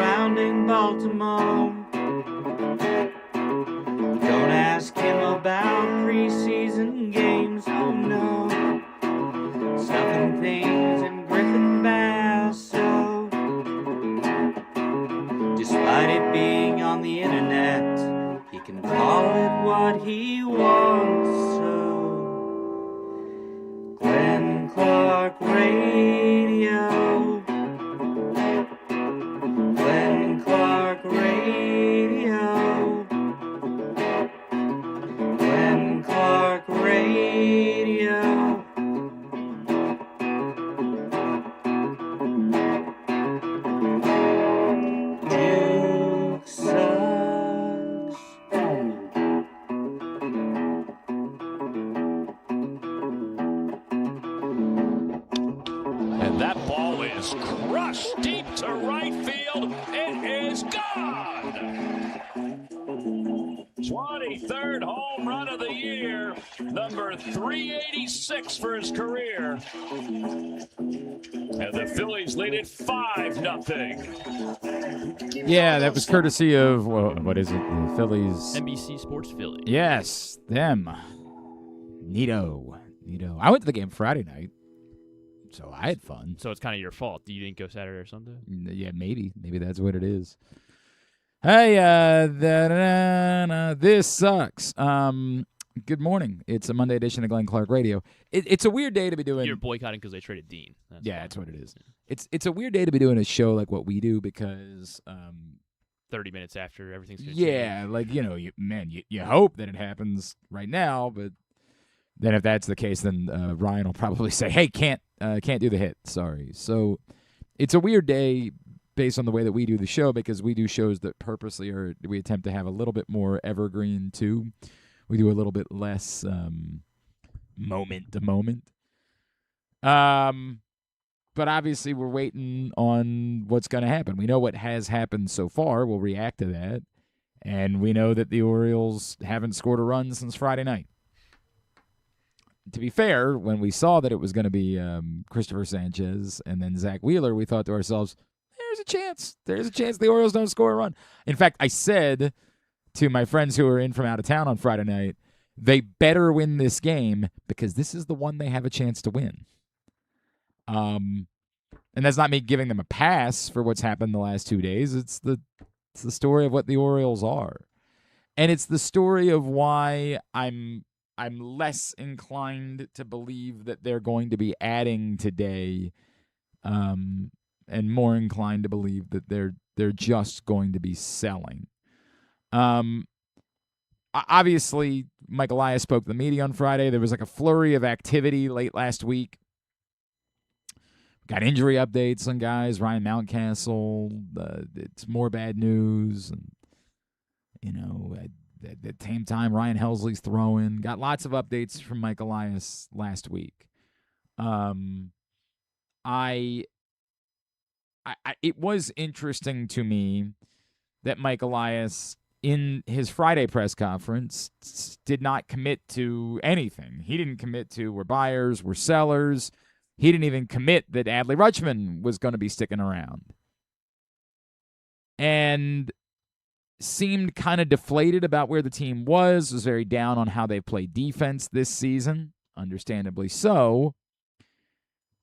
surrounding Baltimore. Don't ask him about preseason games, oh no. Stuffing things in Griffin Basso. Despite it being on the internet, he can call it what he wants, so Glenn Clark Radio. Glenn Clark Radio. Glenn Clark Radio. Duke sucks. And that ball is crushed deep to right field. It is gone. 23rd home run of the year. Number 386 for his career. And the Phillies lead it 5-0. Yeah, that was courtesy of, what is it, the Phillies? NBC Sports Philly. Yes, them. Neato. I went to the game Friday night, so I had fun. So it's kind of your fault. You didn't go Saturday or Sunday? Yeah, maybe. Maybe that's what it is. Hey, this sucks. Good morning. It's a Monday edition of Glenn Clark Radio. It's a weird day to be doing. You're boycotting because they traded Dean. That's what it is. It's a weird day to be doing a show like what we do because 30 minutes after everything's going change. Like, you hope that it happens right now, but then if that's the case, then Ryan will probably say, hey, can't do the hit. Sorry. So it's a weird day based on the way that we do the show because we do shows that purposely we attempt to have a little bit more evergreen too. We do a little bit less moment to moment. But obviously we're waiting on what's going to happen. We know what has happened so far. We'll react to that. And we know that the Orioles haven't scored a run since Friday night. To be fair, when we saw that it was going to be Christopher Sanchez and then Zach Wheeler, we thought to ourselves, there's a chance. There's a chance the Orioles don't score a run. In fact, I said to my friends who were in from out of town on Friday night, they better win this game because this is the one they have a chance to win. And that's not me giving them a pass for what's happened the last 2 days. It's the story of what the Orioles are. And it's the story of why I'm less inclined to believe that they're going to be adding today, and more inclined to believe that they're just going to be selling. Obviously, Mike Elias spoke to the media on Friday. There was like a flurry of activity late last week. Got injury updates on guys. Ryan Mountcastle. It's more bad news. And, at the same time, Ryan Helsley's throwing. Got lots of updates from Mike Elias last week. It was interesting to me that Mike Elias, in his Friday press conference, did not commit to anything. He didn't commit to we're buyers, we're sellers. He didn't even commit that Adley Rutschman was going to be sticking around. And seemed kind of deflated about where the team was very down on how they played defense this season, understandably so,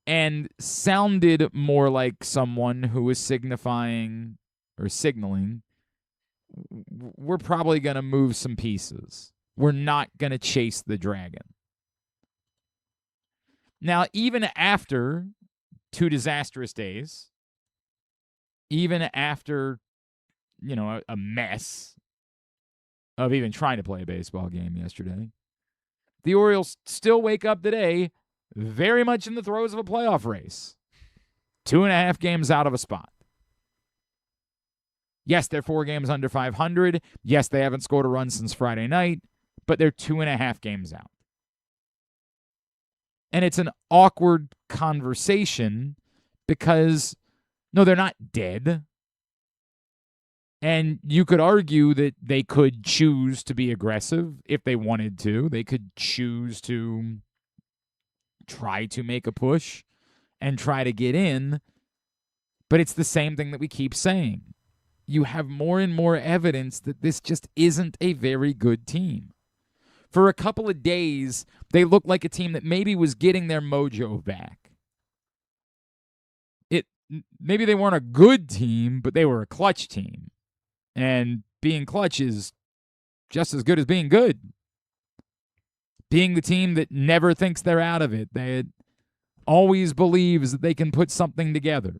and sounded more like someone who was signaling, we're probably going to move some pieces. We're not going to chase the dragon. Now, even after 2 disastrous days, even after, a mess of even trying to play a baseball game yesterday, the Orioles still wake up today very much in the throes of a playoff race. 2.5 games out of a spot. Yes, they're 4 games under 500. Yes, they haven't scored a run since Friday night, but they're 2.5 games out. And it's an awkward conversation because, no, they're not dead. And you could argue that they could choose to be aggressive if they wanted to. They could choose to try to make a push and try to get in. But it's the same thing that we keep saying. you have more and more evidence that this just isn't a very good team. For a couple of days, they looked like a team that maybe was getting their mojo back. Maybe they weren't a good team, but they were a clutch team. And being clutch is just as good as being good. Being the team that never thinks they're out of it, that always believes that they can put something together.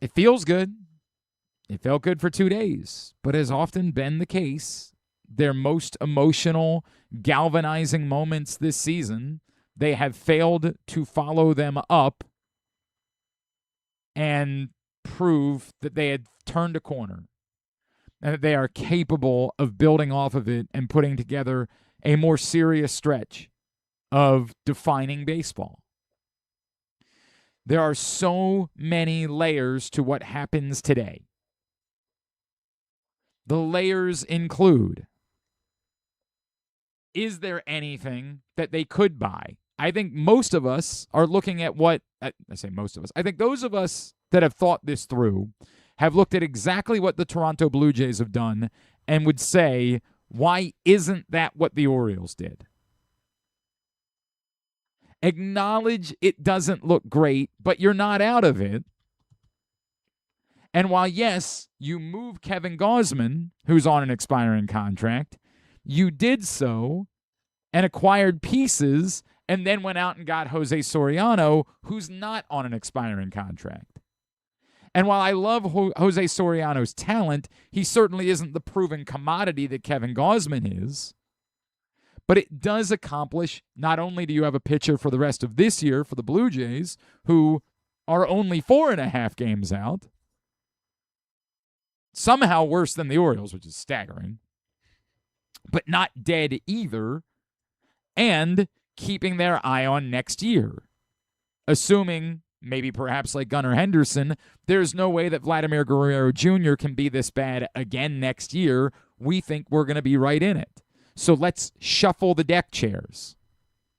It feels good. It felt good for 2 days, but has often been the case, their most emotional, galvanizing moments this season, they have failed to follow them up and prove that they had turned a corner and that they are capable of building off of it and putting together a more serious stretch of defining baseball. There are so many layers to what happens today. The layers include, is there anything that they could buy? I think most of us are looking at I say most of us. I think those of us that have thought this through have looked at exactly what the Toronto Blue Jays have done and would say, why isn't that what the Orioles did? Acknowledge it doesn't look great, but you're not out of it. And while, yes, you move Kevin Gausman, who's on an expiring contract, you did so and acquired pieces and then went out and got Jose Soriano, who's not on an expiring contract. And while I love Jose Soriano's talent, he certainly isn't the proven commodity that Kevin Gausman is. But it does accomplish, not only do you have a pitcher for the rest of this year for the Blue Jays, who are only 4.5 games out, somehow worse than the Orioles, which is staggering, but not dead either, and keeping their eye on next year. Assuming, maybe perhaps like Gunnar Henderson, there's no way that Vladimir Guerrero Jr. can be this bad again next year. We think we're going to be right in it. So let's shuffle the deck chairs.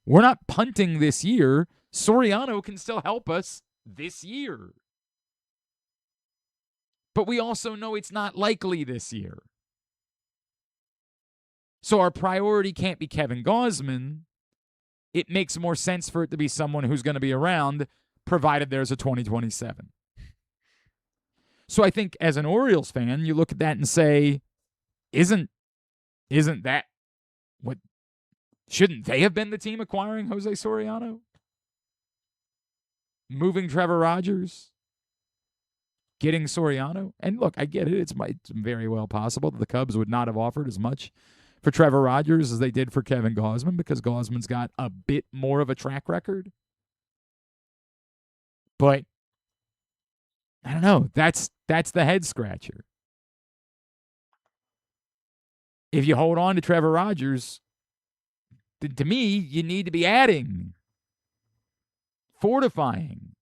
We're not punting this year. Soriano can still help us this year. But we also know it's not likely this year. So our priority can't be Kevin Gausman. It makes more sense for it to be someone who's going to be around, provided there's a 2027. So I think as an Orioles fan, you look at that and say, isn't that what, shouldn't they have been the team acquiring Jose Soriano? Moving Trevor Rogers? Getting Soriano? And look, I get it. It's very well possible that the Cubs would not have offered as much for Trevor Rogers as they did for Kevin Gausman because Gausman's got a bit more of a track record. But I don't know. That's the head scratcher. If you hold on to Trevor Rogers, to me, you need to be adding, fortifying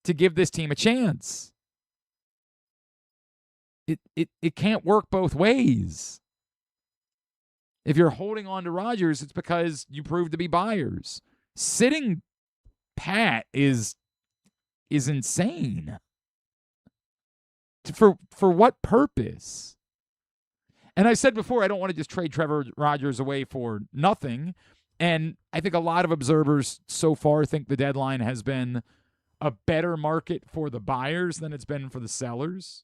to give this team a chance. It can't work both ways. If you're holding on to Rodgers, it's because you prove to be buyers. Sitting pat is insane. For what purpose? And I said before, I don't want to just trade Trevor Rogers away for nothing. And I think a lot of observers so far think the deadline has been a better market for the buyers than it's been for the sellers.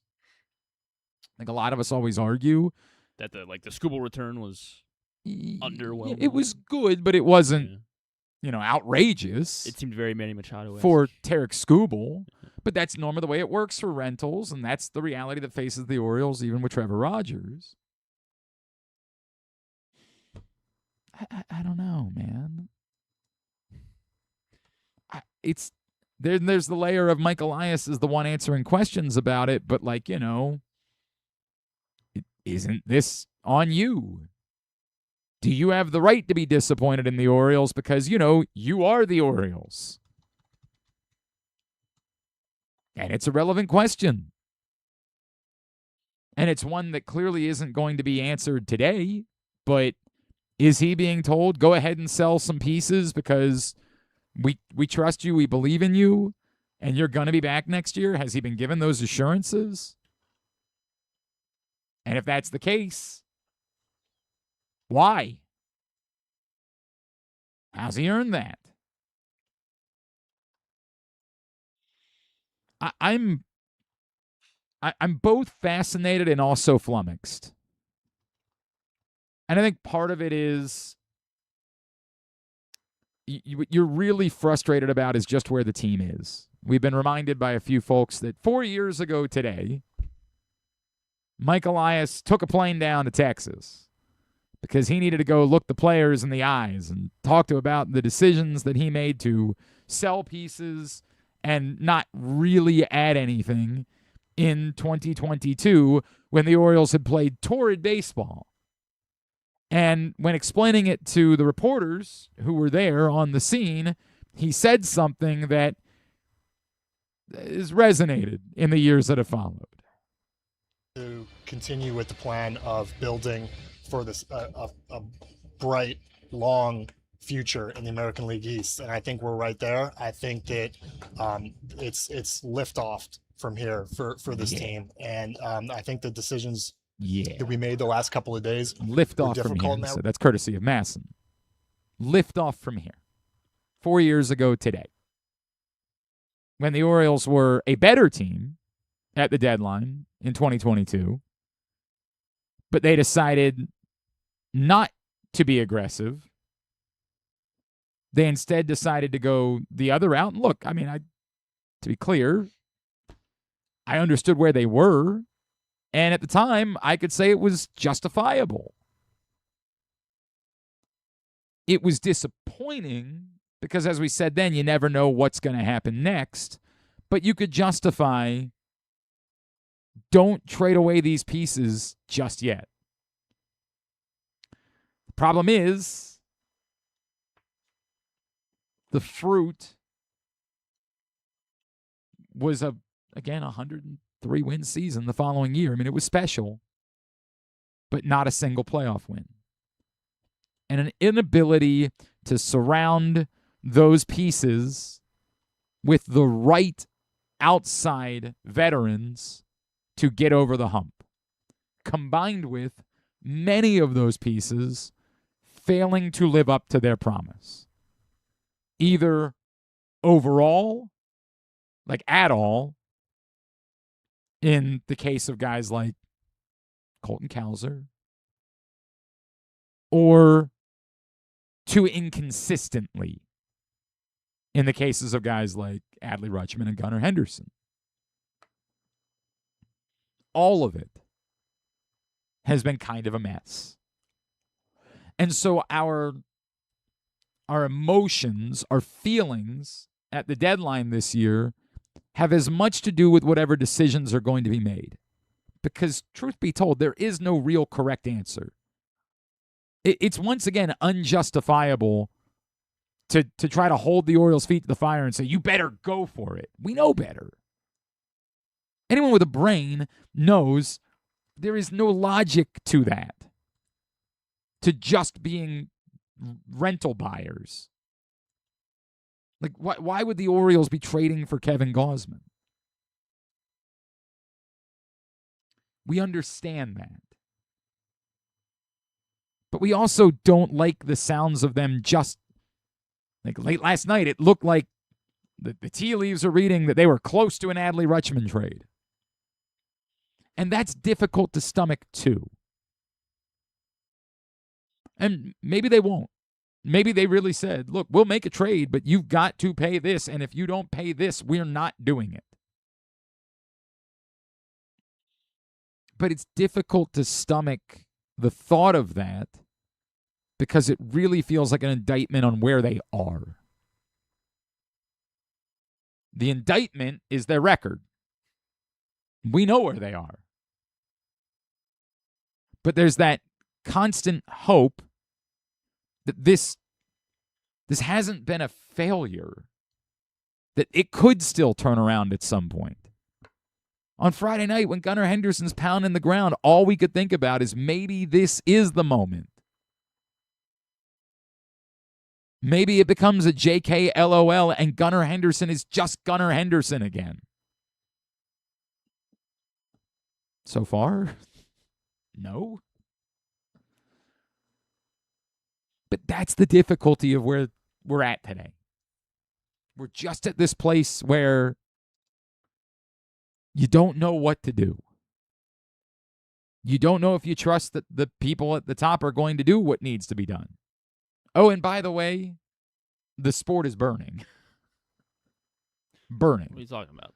I think a lot of us always argue that the Skubal return was underwhelming. It was good, but it wasn't, outrageous. It seemed very Manny Machado for Tarek Skubal. But that's normally the way it works for rentals, and that's the reality that faces the Orioles, even with Trevor Rogers. I don't know, man. There's the layer of Mike Elias is the one answering questions about it, but isn't this on you? Do you have the right to be disappointed in the Orioles because, you are the Orioles? And it's a relevant question. And it's one that clearly isn't going to be answered today, but is he being told, go ahead and sell some pieces because we trust you, we believe in you, and you're going to be back next year? Has he been given those assurances? And if that's the case, why? How's he earned that? I'm both fascinated and also flummoxed. And I think part of it is what you're really frustrated about is just where the team is. We've been reminded by a few folks that 4 years ago today, Mike Elias took a plane down to Texas because he needed to go look the players in the eyes and talk to about the decisions that he made to sell pieces and not really add anything in 2022 when the Orioles had played torrid baseball. And when explaining it to the reporters who were there on the scene, he said something that has resonated in the years that have followed. To continue with the plan of building for this a bright, long future in the American League East, and I think we're right there. I think that it's liftoff from here for this team, and I think the decisions that we made the last couple of days lift off from here. So that's courtesy of MASN. Lift off from here. 4 years ago today, when the Orioles were a better team at the deadline in 2022, but they decided not to be aggressive. They instead decided to go the other route. And look, I mean, to be clear, I understood where they were. And at the time, I could say it was justifiable. It was disappointing because, as we said then, you never know what's going to happen next. But you could justify, don't trade away these pieces just yet. The problem is, the fruit was, again, 103-win season the following year. I mean, it was special, but not a single playoff win. And an inability to surround those pieces with the right outside veterans to get over the hump, combined with many of those pieces failing to live up to their promise. Either overall, like at all, in the case of guys like Colton Cowser, or too inconsistently in the cases of guys like Adley Rutschman and Gunnar Henderson. All of it has been kind of a mess. And so our emotions, our feelings at the deadline this year have as much to do with whatever decisions are going to be made. Because truth be told, there is no real correct answer. It's once again unjustifiable to try to hold the Orioles' feet to the fire and say, you better go for it. We know better. Anyone with a brain knows there is no logic to that, to just being rental buyers. Like, why would the Orioles be trading for Kevin Gausman? We understand that. But we also don't like the sounds of them just, like late last night, it looked like the tea leaves are reading that they were close to an Adley Rutschman trade. And that's difficult to stomach too. And maybe they won't. Maybe they really said, look, we'll make a trade, but you've got to pay this, and if you don't pay this, we're not doing it. But it's difficult to stomach the thought of that because it really feels like an indictment on where they are. The indictment is their record. We know where they are. But there's that constant hope that this hasn't been a failure, that it could still turn around at some point. On Friday night, when Gunnar Henderson's pounding the ground, all we could think about is maybe this is the moment. Maybe it becomes a JK LOL and Gunnar Henderson is just Gunnar Henderson again. So far, no. But that's the difficulty of where we're at today. We're just at this place where you don't know what to do. You don't know if you trust that the people at the top are going to do what needs to be done. Oh, and by the way, the sport is burning. Burning. What are you talking about?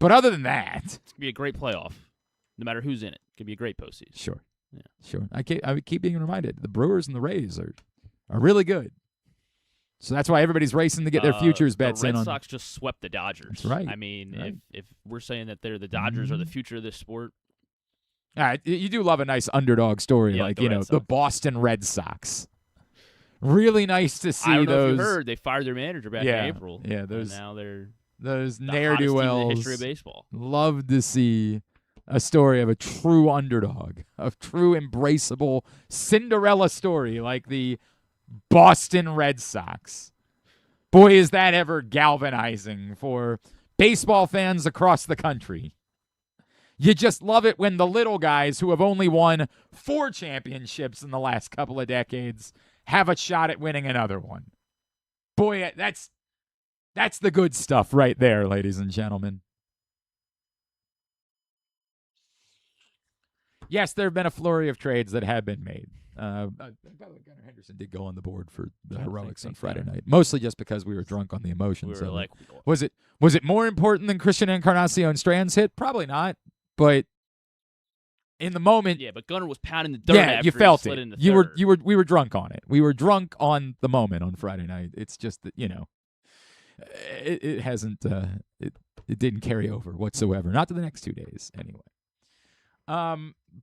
But other than that, It's going to be a great playoff, no matter who's in it. It could be a great postseason. sure. Yeah. Sure. I keep being reminded, the Brewers and the Rays are really good. So that's why everybody's racing to get their futures bets the in Red on. Sox just swept the Dodgers. That's right. I mean, Right. if we're saying that the Dodgers are the future of this sport, All right, you do love a nice underdog story, Yeah, like, the Red the Sox. Boston Red Sox. Really nice to see I don't know those. if you heard, they fired their manager back in April. Yeah, and those now they're those the ne'er hottest do team in the wells. history of baseball. Love to see a story of a true underdog, a true embraceable Cinderella story like the Boston Red Sox. Boy, is that ever galvanizing for baseball fans across the country. You just love it when the little guys who have only won 4 championships in the last couple of decades have a shot at winning another one. Boy, that's the good stuff right there, ladies and gentlemen. Yes, there have been a flurry of trades that have been made. By the way, Gunnar Henderson did go on the board for the heroics on Friday night, mostly just because we were drunk on the emotions. We were of it. like, Was it more important than Christian Encarnacion's Strand's hit? Probably not, but in the moment, yeah, but Gunnar was pounding the dirt. yeah, after you he felt slid it. into We third. were drunk on it. We were drunk on the moment on Friday night. It's just that, it hasn't it didn't carry over whatsoever. Not to the next 2 days anyway.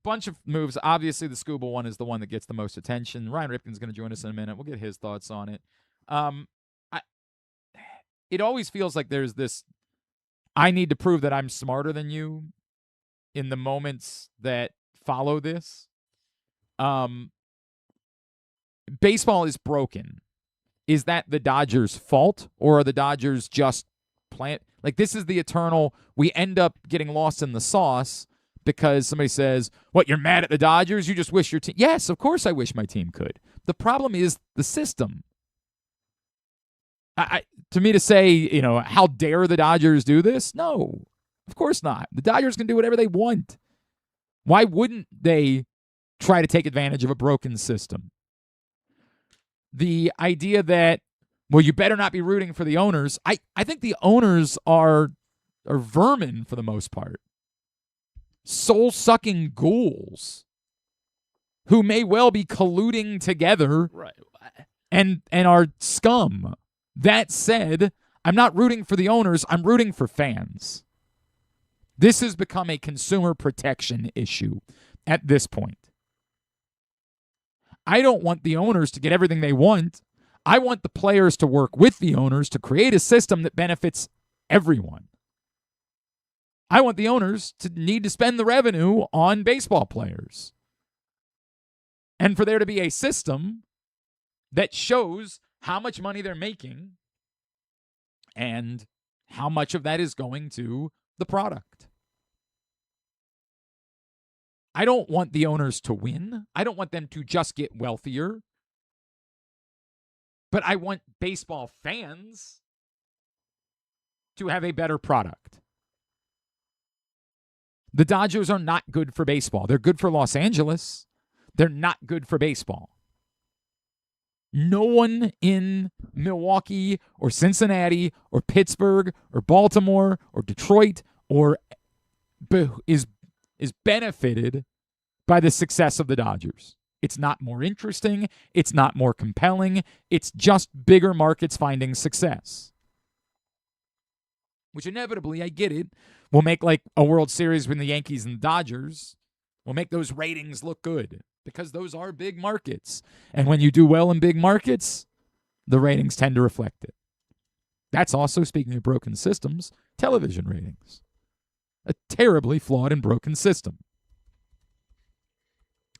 Bunch of moves. Obviously, the Scuba one is the one that gets the most attention. Ryan Ripken's going to join us in a minute. We'll get his thoughts on it. It always feels like there's this, I need to prove that I'm smarter than you in the moments that follow this. Baseball is broken. Is that the Dodgers' fault, or are the Dodgers just playing? Like, this is the eternal, we end up getting lost in the sauce because somebody says, what, you're mad at the Dodgers? You just wish your team. Yes, of course I wish my team could. The problem is the system. To me to say, how dare the Dodgers do this? No, of course not. The Dodgers can do whatever they want. Why wouldn't they try to take advantage of a broken system? The idea that, well, you better not be rooting for the owners. I think the owners are vermin for the most part. Soul-sucking ghouls who may well be colluding together Right. and are scum. That said, I'm not rooting for the owners. I'm rooting for fans. This has become a consumer protection issue at this point. I don't want the owners to get everything they want. I want the players to work with the owners to create a system that benefits everyone. I want the owners to need to spend the revenue on baseball players. And for there to be a system that shows how much money they're making and how much of that is going to the product. I don't want the owners to win. I don't want them to just get wealthier. But I want baseball fans to have a better product. The Dodgers are not good for baseball. They're good for Los Angeles. They're not good for baseball. No one in Milwaukee or Cincinnati or Pittsburgh or Baltimore or Detroit or is benefited by the success of the Dodgers. It's not more interesting. It's not more compelling. It's just bigger markets finding success. Which inevitably, I get it, will make like a World Series between the Yankees and the Dodgers. Will make those ratings look good because those are big markets. And when you do well in big markets, the ratings tend to reflect it. That's also, speaking of broken systems, television ratings. A terribly flawed and broken system.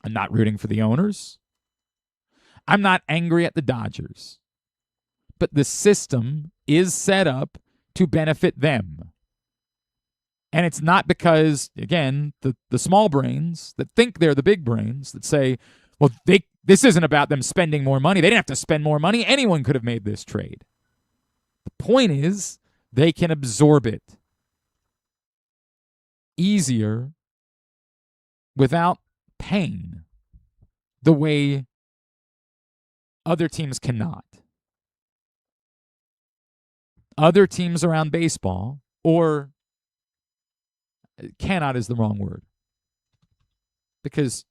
I'm not rooting for the owners. I'm not angry at the Dodgers. but the system is set up to benefit them. And it's not because, again, the small brains that think they're the big brains that say, well, this isn't about them spending more money. They didn't have to spend more money. Anyone could have made this trade. The point is they can absorb it easier without pain the way other teams cannot. Other teams around baseball, or cannot is the wrong word, because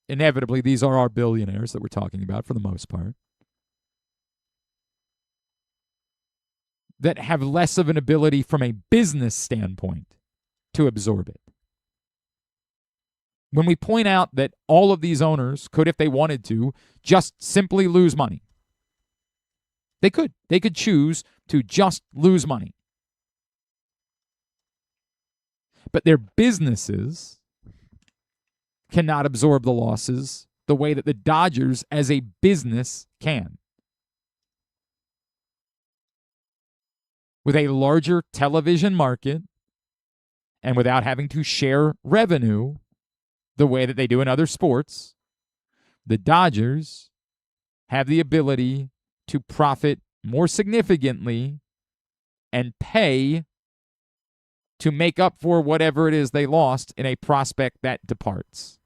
inevitably these are our billionaires that we're talking about for the most part, that have less of an ability from a business standpoint to absorb it. When we point out that all of these owners could, if they wanted to, just simply lose money. They could. They could choose to just lose money. But their businesses cannot absorb the losses the way that the Dodgers as a business can. With a larger television market and without having to share revenue the way that they do in other sports, the Dodgers have the ability to profit more significantly and pay to make up for whatever it is they lost in a prospect that departs.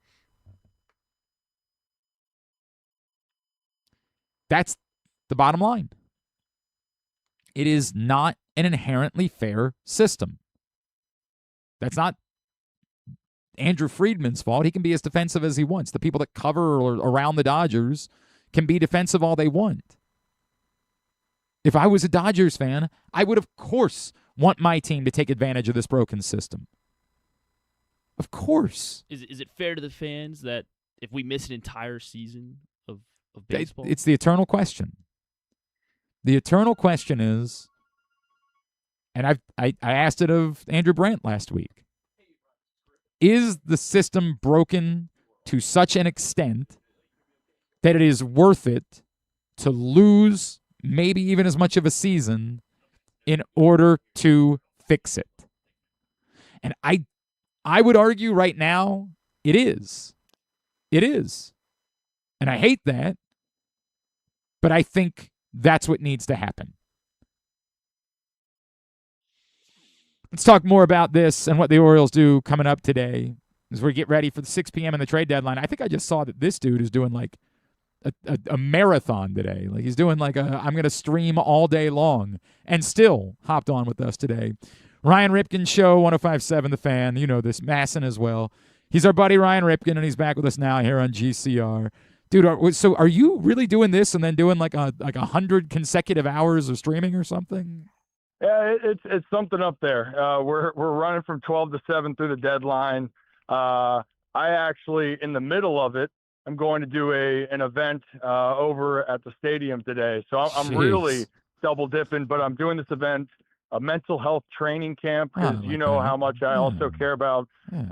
That's the bottom line. It is not an inherently fair system. That's not Andrew Friedman's fault. He can be as defensive as he wants. The people that cover around the Dodgers can be defensive all they want. If I was a Dodgers fan, I would, of course, want my team to take advantage of this broken system. Of course. Is it fair to the fans that if we miss an entire season of baseball? It's the eternal question. The eternal question is, and I asked it of Andrew Brandt last week, is the system broken to such an extent that it is worth it to lose maybe even as much of a season in order to fix it? And I would argue right now it is. It is. And I hate that, but I think that's what needs to happen. Let's talk more about this and what the Orioles do coming up today as we get ready for the 6 p.m. and the trade deadline. I think I just saw that this dude is doing like a marathon today. Like he's doing like I'm going to stream all day long, and still hopped on with us today. Ryan Ripken Show, 105.7 The Fan. You know this, MASN as well. He's our buddy Ryan Ripken, and he's back with us now here on GCR. Dude, so are you really doing this and then doing like 100 consecutive hours of streaming or something? Yeah, it's something up there. We're running from 12 to 7 through the deadline. I actually, in the middle of it, I'm going to do an event over at the stadium today. So I'm really double dipping, but I'm doing this event, a mental health training camp, because you know how much I also care about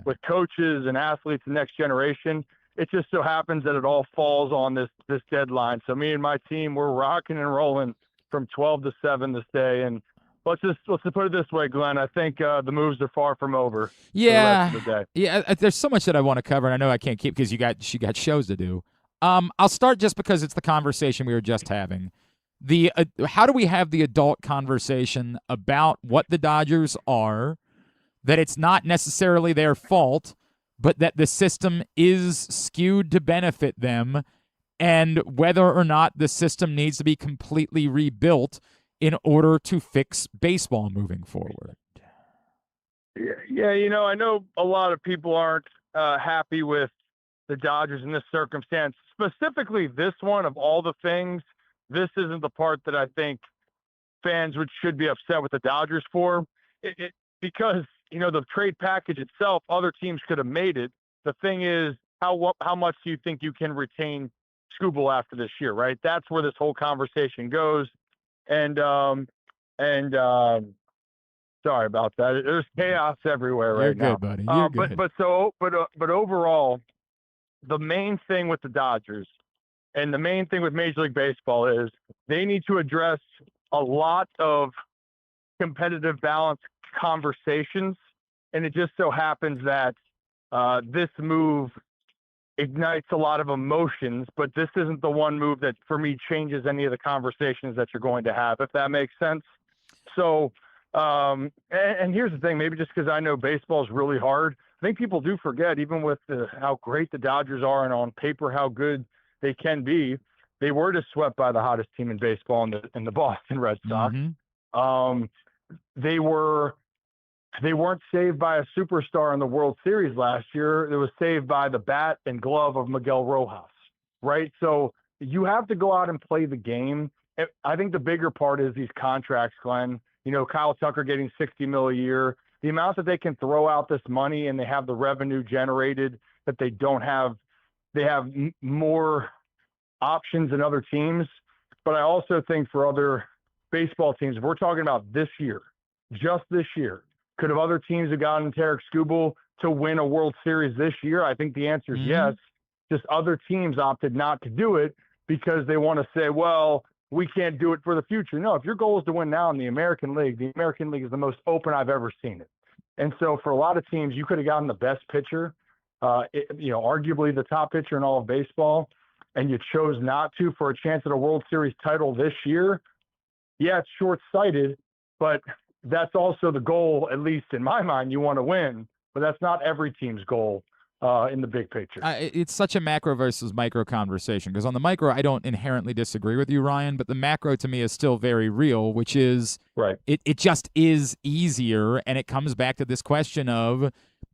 with coaches and athletes and next generation. It just so happens that it all falls on this deadline. So me and my team, we're rocking and rolling from 12 to 7 this day. And let's just put it this way, Glenn. I think the moves are far from over. Yeah, for the rest of the day. Yeah. There's so much that I want to cover, and I know I can't keep because you got shows to do. I'll start just because it's the conversation we were just having. How do we have the adult conversation about what the Dodgers are? That it's not necessarily their fault, but that the system is skewed to benefit them, and whether or not the system needs to be completely rebuilt in order to fix baseball moving forward. Yeah, you know, I know a lot of people aren't happy with the Dodgers in this circumstance. Specifically this one, of all the things, this isn't the part that I think fans should be upset with the Dodgers for. Because, you know, the trade package itself, other teams could have made it. The thing is, how much do you think you can retain Skubal after this year, right? That's where this whole conversation goes. And sorry about that. There's chaos everywhere right now. You're good, buddy. You're good. But overall, the main thing with the Dodgers and the main thing with Major League Baseball is they need to address a lot of competitive balance conversations, and it just so happens that this move ignites a lot of emotions, but this isn't the one move that, for me, changes any of the conversations that you're going to have, if that makes sense. So, and here's the thing, maybe just because I know baseball is really hard, I think people do forget, even with how great the Dodgers are and on paper how good they can be, they were just swept by the hottest team in baseball in the Boston Red Sox. Mm-hmm. They weren't saved by a superstar in the World Series last year. It was saved by the bat and glove of Miguel Rojas, right? So you have to go out and play the game. I think the bigger part is these contracts, Glenn. You know, Kyle Tucker getting $60 million a year. The amount that they can throw out this money and they have the revenue generated that they don't have. They have more options than other teams. But I also think for other baseball teams, if we're talking about this year, just this year, could have other teams have gotten Tarek Skubal to win a World Series this year? I think the answer is yes. Just other teams opted not to do it because they want to say, well, we can't do it for the future. No, if your goal is to win now in the American League is the most open I've ever seen it. And so for a lot of teams, you could have gotten the best pitcher, arguably the top pitcher in all of baseball, and you chose not to for a chance at a World Series title this year. Yeah, it's short-sighted, but that's also the goal, at least in my mind. You want to win, but that's not every team's goal in the big picture. It's such a macro versus micro conversation, because on the micro, I don't inherently disagree with you, Ryan, but the macro to me is still very real, which is right. It just is easier, and it comes back to this question of,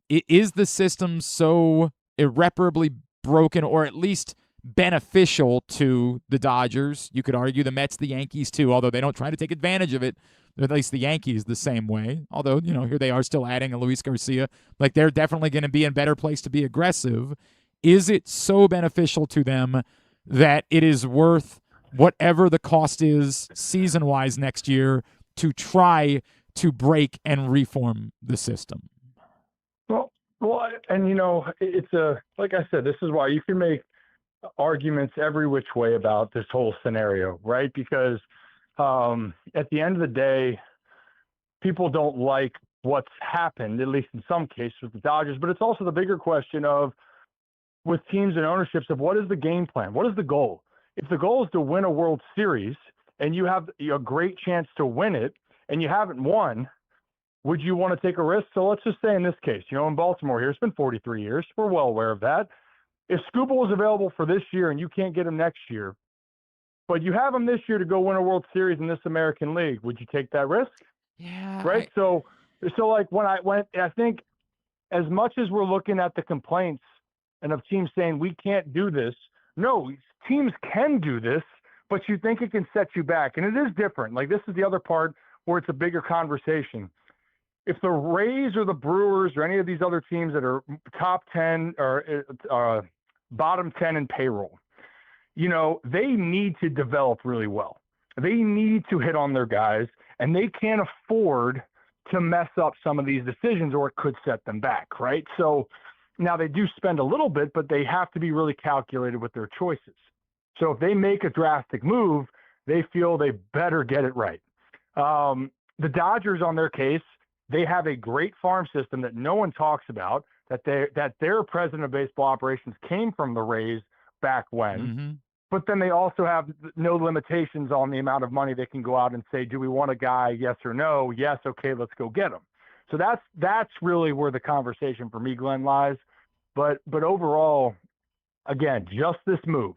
is the system so irreparably broken, or at least beneficial to the Dodgers? You could argue the Mets, the Yankees too, although they don't try to take advantage of it. At least the Yankees the same way. Although, here they are still adding a Luis Garcia. Like, they're definitely going to be in a better place to be aggressive. Is it so beneficial to them that it is worth whatever the cost is season-wise next year to try to break and reform the system? Well, and it's like I said, this is why you can make arguments every which way about this whole scenario, right? Because at the end of the day, people don't like what's happened, at least in some cases with the Dodgers, but it's also the bigger question of, with teams and ownerships, of what is the game plan? What is the goal? If the goal is to win a World Series and you have a great chance to win it and you haven't won, would you want to take a risk? So let's just say in this case, in Baltimore here, it's been 43 years. We're well aware of that. If Skubal is available for this year and you can't get him next year, but you have him this year to go win a World Series in this American League, would you take that risk? Yeah. Right. So like when I think, as much as we're looking at the complaints and of teams saying we can't do this, no, teams can do this, but you think it can set you back. And it is different. Like, this is the other part where it's a bigger conversation. If the Rays or the Brewers or any of these other teams that are top 10 or bottom 10 in payroll, they need to develop really well. They need to hit on their guys, and they can't afford to mess up some of these decisions, or it could set them back, right? So now they do spend a little bit, but they have to be really calculated with their choices. So if they make a drastic move, they feel they better get it right. The Dodgers, on their case, they have a great farm system that no one talks about, that their president of baseball operations came from the Rays back when. Mm-hmm. But then they also have no limitations on the amount of money they can go out and say, do we want a guy? Yes or no? Yes. Okay, let's go get him. So that's really where the conversation for me, Glenn, lies. But overall, again, just this move.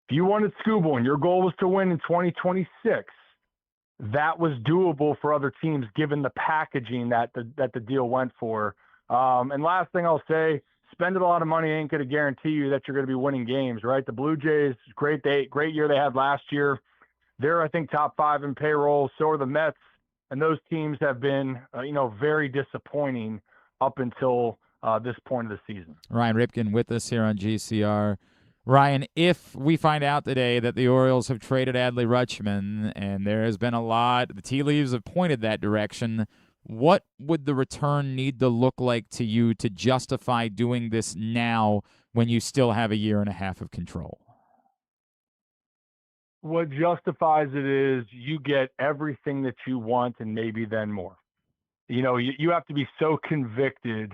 If you wanted Skubal and your goal was to win in 2026, that was doable for other teams given the packaging that the deal went for. And last thing I'll say, spending a lot of money ain't going to guarantee you that you're going to be winning games, right? The Blue Jays, great year they had last year. They're, I think, top 5 in payroll. So are the Mets, and those teams have been, very disappointing up until this point of the season. Ryan Ripken with us here on GCR. Ryan, if we find out today that the Orioles have traded Adley Rutschman, and there has been a lot, the tea leaves have pointed that direction, what would the return need to look like to you to justify doing this now when you still have a year and a half of control? what justifies it is you get everything that you want and maybe then more. You have to be so convicted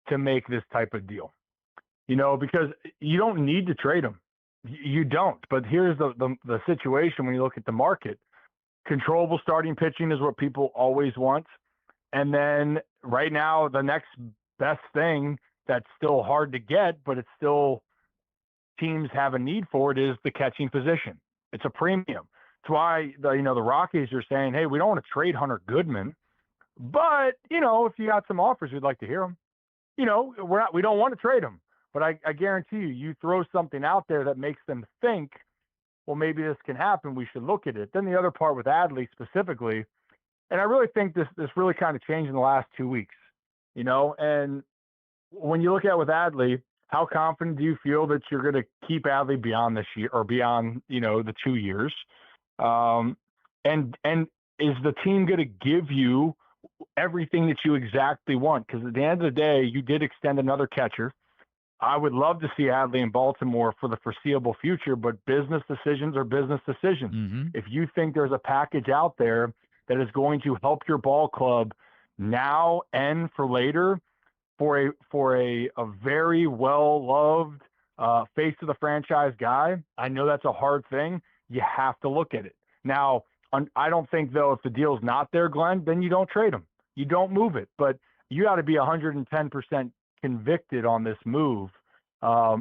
to make this type of deal, because you don't need to trade him. You don't. But here's the situation when you look at the market. Controllable starting pitching is what people always want. And then right now, the next best thing that's still hard to get, but it's still teams have a need for it, is the catching position. It's a premium. That's why the Rockies are saying, hey, we don't want to trade Hunter Goodman, but if you got some offers, we'd like to hear them. We don't want to trade him, but I guarantee you throw something out there that makes them think, well, maybe this can happen. We should look at it. Then the other part with Adley specifically, and I really think this really kind of changed in the last 2 weeks, and when you look at with Adley, how confident do you feel that you're going to keep Adley beyond this year or beyond, the 2 years? And is the team going to give you everything that you exactly want? Because at the end of the day, you did extend another catcher. I would love to see Adley in Baltimore for the foreseeable future, but business decisions are business decisions. Mm-hmm. If you think there's a package out there that is going to help your ball club now and for later, for a very well-loved face of the franchise guy, I know that's a hard thing. You have to look at it. Now, I don't think, though, if the deal's not there, Glenn, then you don't trade him. You don't move it. But you got to be 110% convicted on this move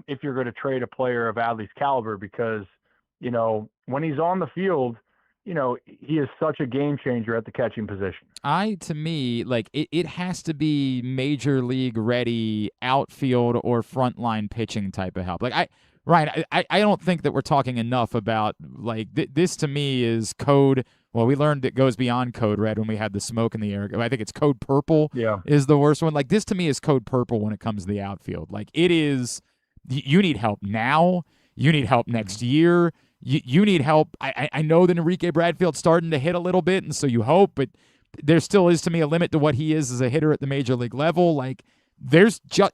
if you're going to trade a player of Adley's caliber, because, when he's on the field, he is such a game changer at the catching position. To me, it has to be major league ready outfield or frontline pitching type of help. Ryan, I don't think that we're talking enough about this. To me is code. Well, we learned it goes beyond code red when we had the smoke in the air. I think it's code purple. Yeah, is the worst one. This to me is code purple when it comes to the outfield. It is. You need help now. You need help next year. You need help. I know that Enrique Bradfield's starting to hit a little bit, and so you hope, but there still is, to me, a limit to what he is as a hitter at the major league level. It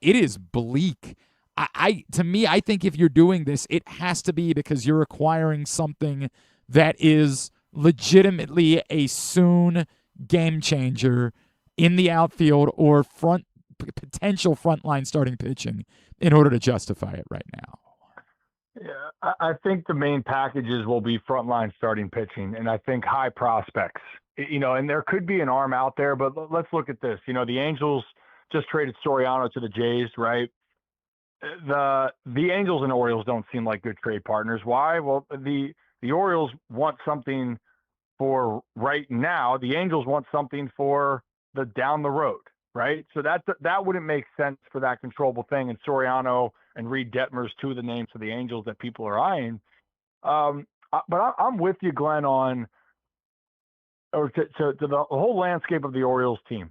is bleak. To me, I think if you're doing this, it has to be because you're acquiring something that is legitimately a soon game changer in the outfield or potential frontline starting pitching in order to justify it right now. Yeah, I think the main packages will be frontline starting pitching, and I think high prospects. And there could be an arm out there, but let's look at this. The Angels just traded Soriano to the Jays, right? The Angels and Orioles don't seem like good trade partners. Why? Well, the Orioles want something for right now. The Angels want something for the down the road, right? So that wouldn't make sense for that controllable thing. And Soriano and Reed Detmer's two of the names for the Angels that people are eyeing. But I'm with you, Glenn, on to the whole landscape of the Orioles team.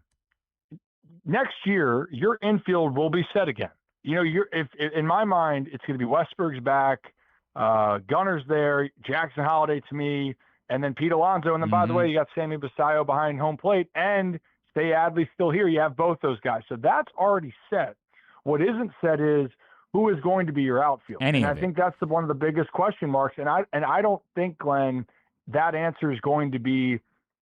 Next year, your infield will be set again. If in my mind, it's going to be Westberg's back, Gunner's there, Jackson Holliday to me, and then Pete Alonso. And then, by the way, you got Sammy Basayo behind home plate, and Stay Adley's still here. You have both those guys. So that's already set. What isn't set is who is going to be your outfield. And I think that's one of the biggest question marks. And I don't think, Glenn, that answer is going to be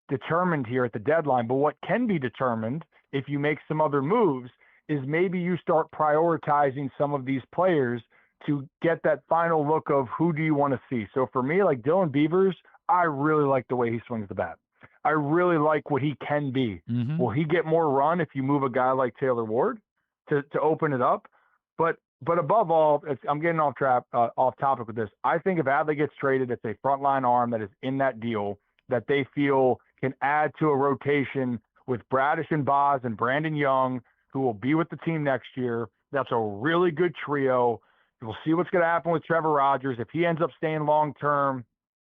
determined here at the deadline. But what can be determined if you make some other moves is maybe you start prioritizing some of these players to get that final look of who do you want to see. So for me, like Dylan Beavers, I really like the way he swings the bat. I really like what he can be. Mm-hmm. Will he get more run if you move a guy like Taylor Ward to open it up? But above all, I'm getting off topic with this. I think if Adley gets traded, it's a frontline arm that is in that deal that they feel can add to a rotation with Bradish and Boz and Brandon Young, who will be with the team next year. That's a really good trio. We'll see what's going to happen with Trevor Rogers. If he ends up staying long-term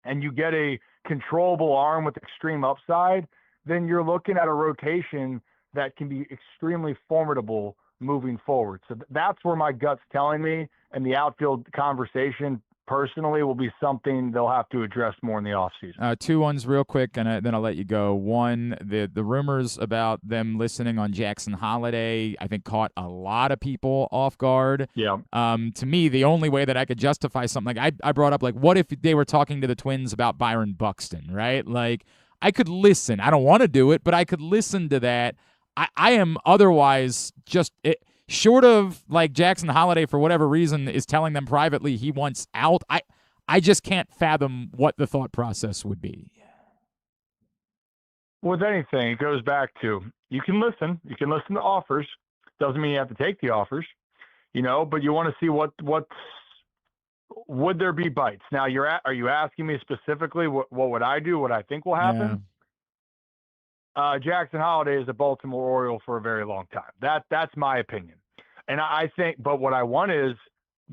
and you get a controllable arm with extreme upside, then you're looking at a rotation that can be extremely formidable moving forward. So that's where my gut's telling me, and the outfield conversation personally will be something they'll have to address more in the offseason. Two ones real quick, and then I'll let you go. One, the rumors about them listening on Jackson Holiday, I think caught a lot of people off guard. Yeah. To me, the only way that I could justify something, like I brought up, like, what if they were talking to the Twins about Byron Buxton, right? Like, I could listen. I don't want to do it, but I could listen to that. I am otherwise just short of, like, Jackson Holiday, for whatever reason, is telling them privately he wants out. I just can't fathom what the thought process would be. With anything, it goes back to, you can listen. You can listen to offers. Doesn't mean you have to take the offers, but you want to see would there be bites? Now, are you asking me specifically what would I do, what I think will happen? Yeah. Jackson Holiday is a Baltimore Oriole for a very long time. That's my opinion. And I think, but what I want is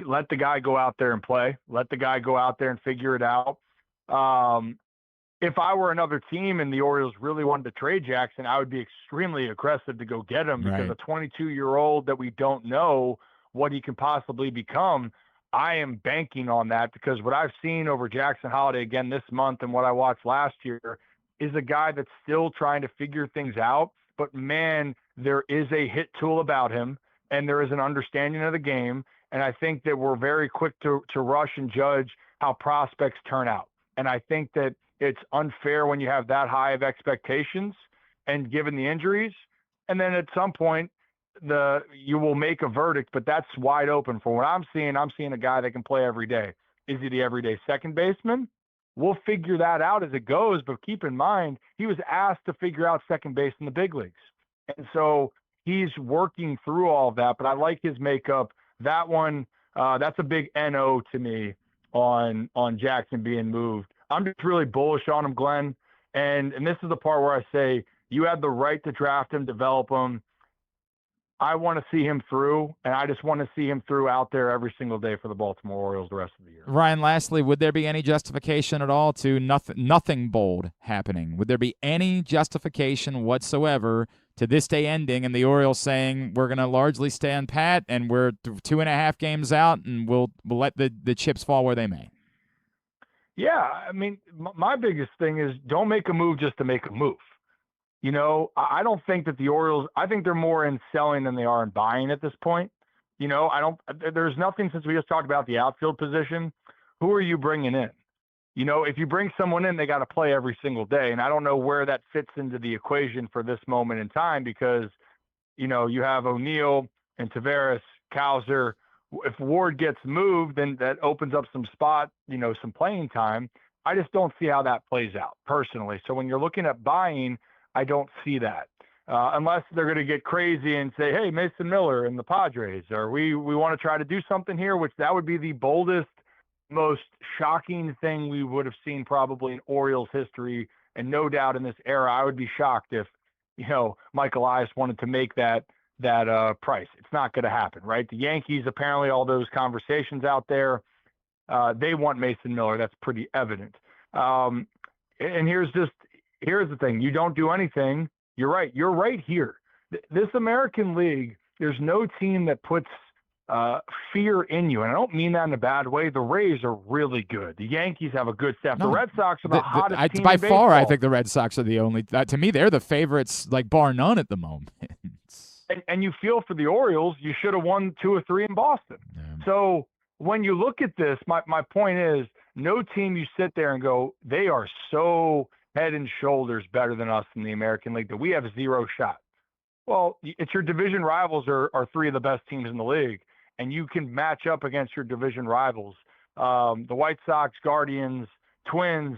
let the guy go out there and play. Let the guy go out there and figure it out. If I were another team and the Orioles really wanted to trade Jackson, I would be extremely aggressive to go get him, because a 22-year-old that we don't know what he can possibly become, I am banking on that, because what I've seen over Jackson Holiday again this month and what I watched last year is a guy that's still trying to figure things out. But, man, there is a hit tool about him, and there is an understanding of the game. And I think that we're very quick to rush and judge how prospects turn out. And I think that it's unfair when you have that high of expectations and given the injuries. And then at some point, you will make a verdict, but that's wide open. For what I'm seeing a guy that can play every day. Is he the everyday second baseman? We'll figure that out as it goes, but keep in mind, he was asked to figure out second base in the big leagues. And so he's working through all of that, but I like his makeup. That one, that's a big NO to me on Jackson being moved. I'm just really bullish on him, Glenn. And this is the part where I say you had the right to draft him, develop him. I want to see him through, and I just want to see him through out there every single day for the Baltimore Orioles the rest of the year. Ryan, lastly, would there be any justification at all to nothing bold happening? Would there be any justification whatsoever to this day ending and the Orioles saying we're going to largely stand pat and we're 2.5 games out and we'll let the chips fall where they may? Yeah, I mean, my biggest thing is don't make a move just to make a move. I don't think that the Orioles, I think they're more in selling than they are in buying at this point. There's nothing, since we just talked about the outfield position. Who are you bringing in? If you bring someone in, they got to play every single day. And I don't know where that fits into the equation for this moment in time, because, you have O'Neill and Tavares, Cowser. If Ward gets moved, then that opens up some spot, some playing time. I just don't see how that plays out personally. So when you're looking at buying, I don't see that unless they're going to get crazy and say, hey, Mason Miller and the Padres, or we want to try to do something here, which that would be the boldest, most shocking thing we would have seen probably in Orioles history. And no doubt in this era, I would be shocked if, Mike Elias wanted to make that price. It's not going to happen, right? The Yankees, apparently all those conversations out there, they want Mason Miller. That's pretty evident. And here's the thing. You don't do anything. You're right. You're right here. This American League, there's no team that puts fear in you. And I don't mean that in a bad way. The Rays are really good. The Yankees have a good staff. The Red Sox are the hottest team by in far, baseball. I think the Red Sox are the only, to me, they're the favorites, like, bar none at the moment. And you feel for the Orioles, you should have won 2 or 3 in Boston. Yeah. So when you look at this, my point is, no team you sit there and go, they are so head and shoulders better than us in the American League that we have zero shot. Well, it's your division rivals are 3 of the best teams in the league, and you can match up against your division rivals. The White Sox, Guardians, Twins,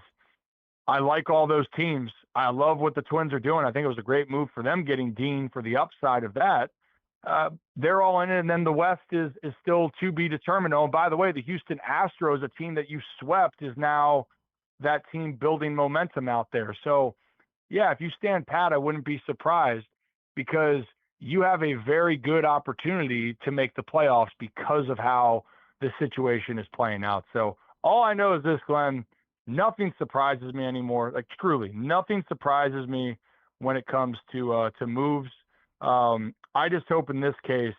I like all those teams. I love what the Twins are doing. I think it was a great move for them getting Dean for the upside of that. They're all in it, and then the West is still to be determined. Oh, and by the way, the Houston Astros, a team that you swept, is now that team building momentum out there. So, yeah, if you stand pat, I wouldn't be surprised, because you have a very good opportunity to make the playoffs because of how the situation is playing out. So all I know is this, Glenn, nothing surprises me anymore. Like, truly, nothing surprises me when it comes to moves. I just hope in this case,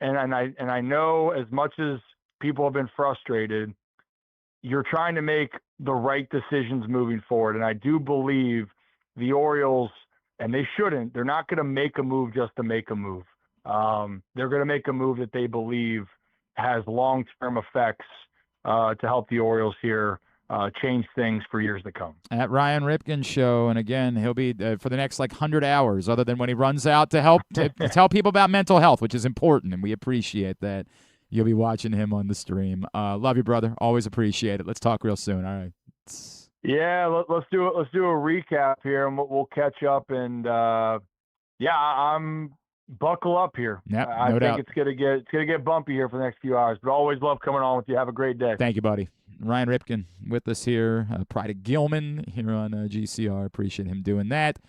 and I know as much as people have been frustrated, you're trying to make the right decisions moving forward. And I do believe the Orioles, and they shouldn't, they're not going to make a move just to make a move. They're going to make a move that they believe has long-term effects to help the Orioles here change things for years to come. At Ryan Ripken Show, and again, he'll be for the next 100 hours, other than when he runs out to help to tell people about mental health, which is important, and we appreciate that. You'll be watching him on the stream. Love you, brother. Always appreciate it. Let's talk real soon. All right. Yeah, let's do it. Let's do a recap here, and we'll catch up. And I'm buckle up here. Yep, I no think doubt. it's gonna get bumpy here for the next few hours. But always love coming on with you. Have a great day. Thank you, buddy. Ryan Ripken with us here, Pride of Gilman here on GCR. Appreciate him doing that.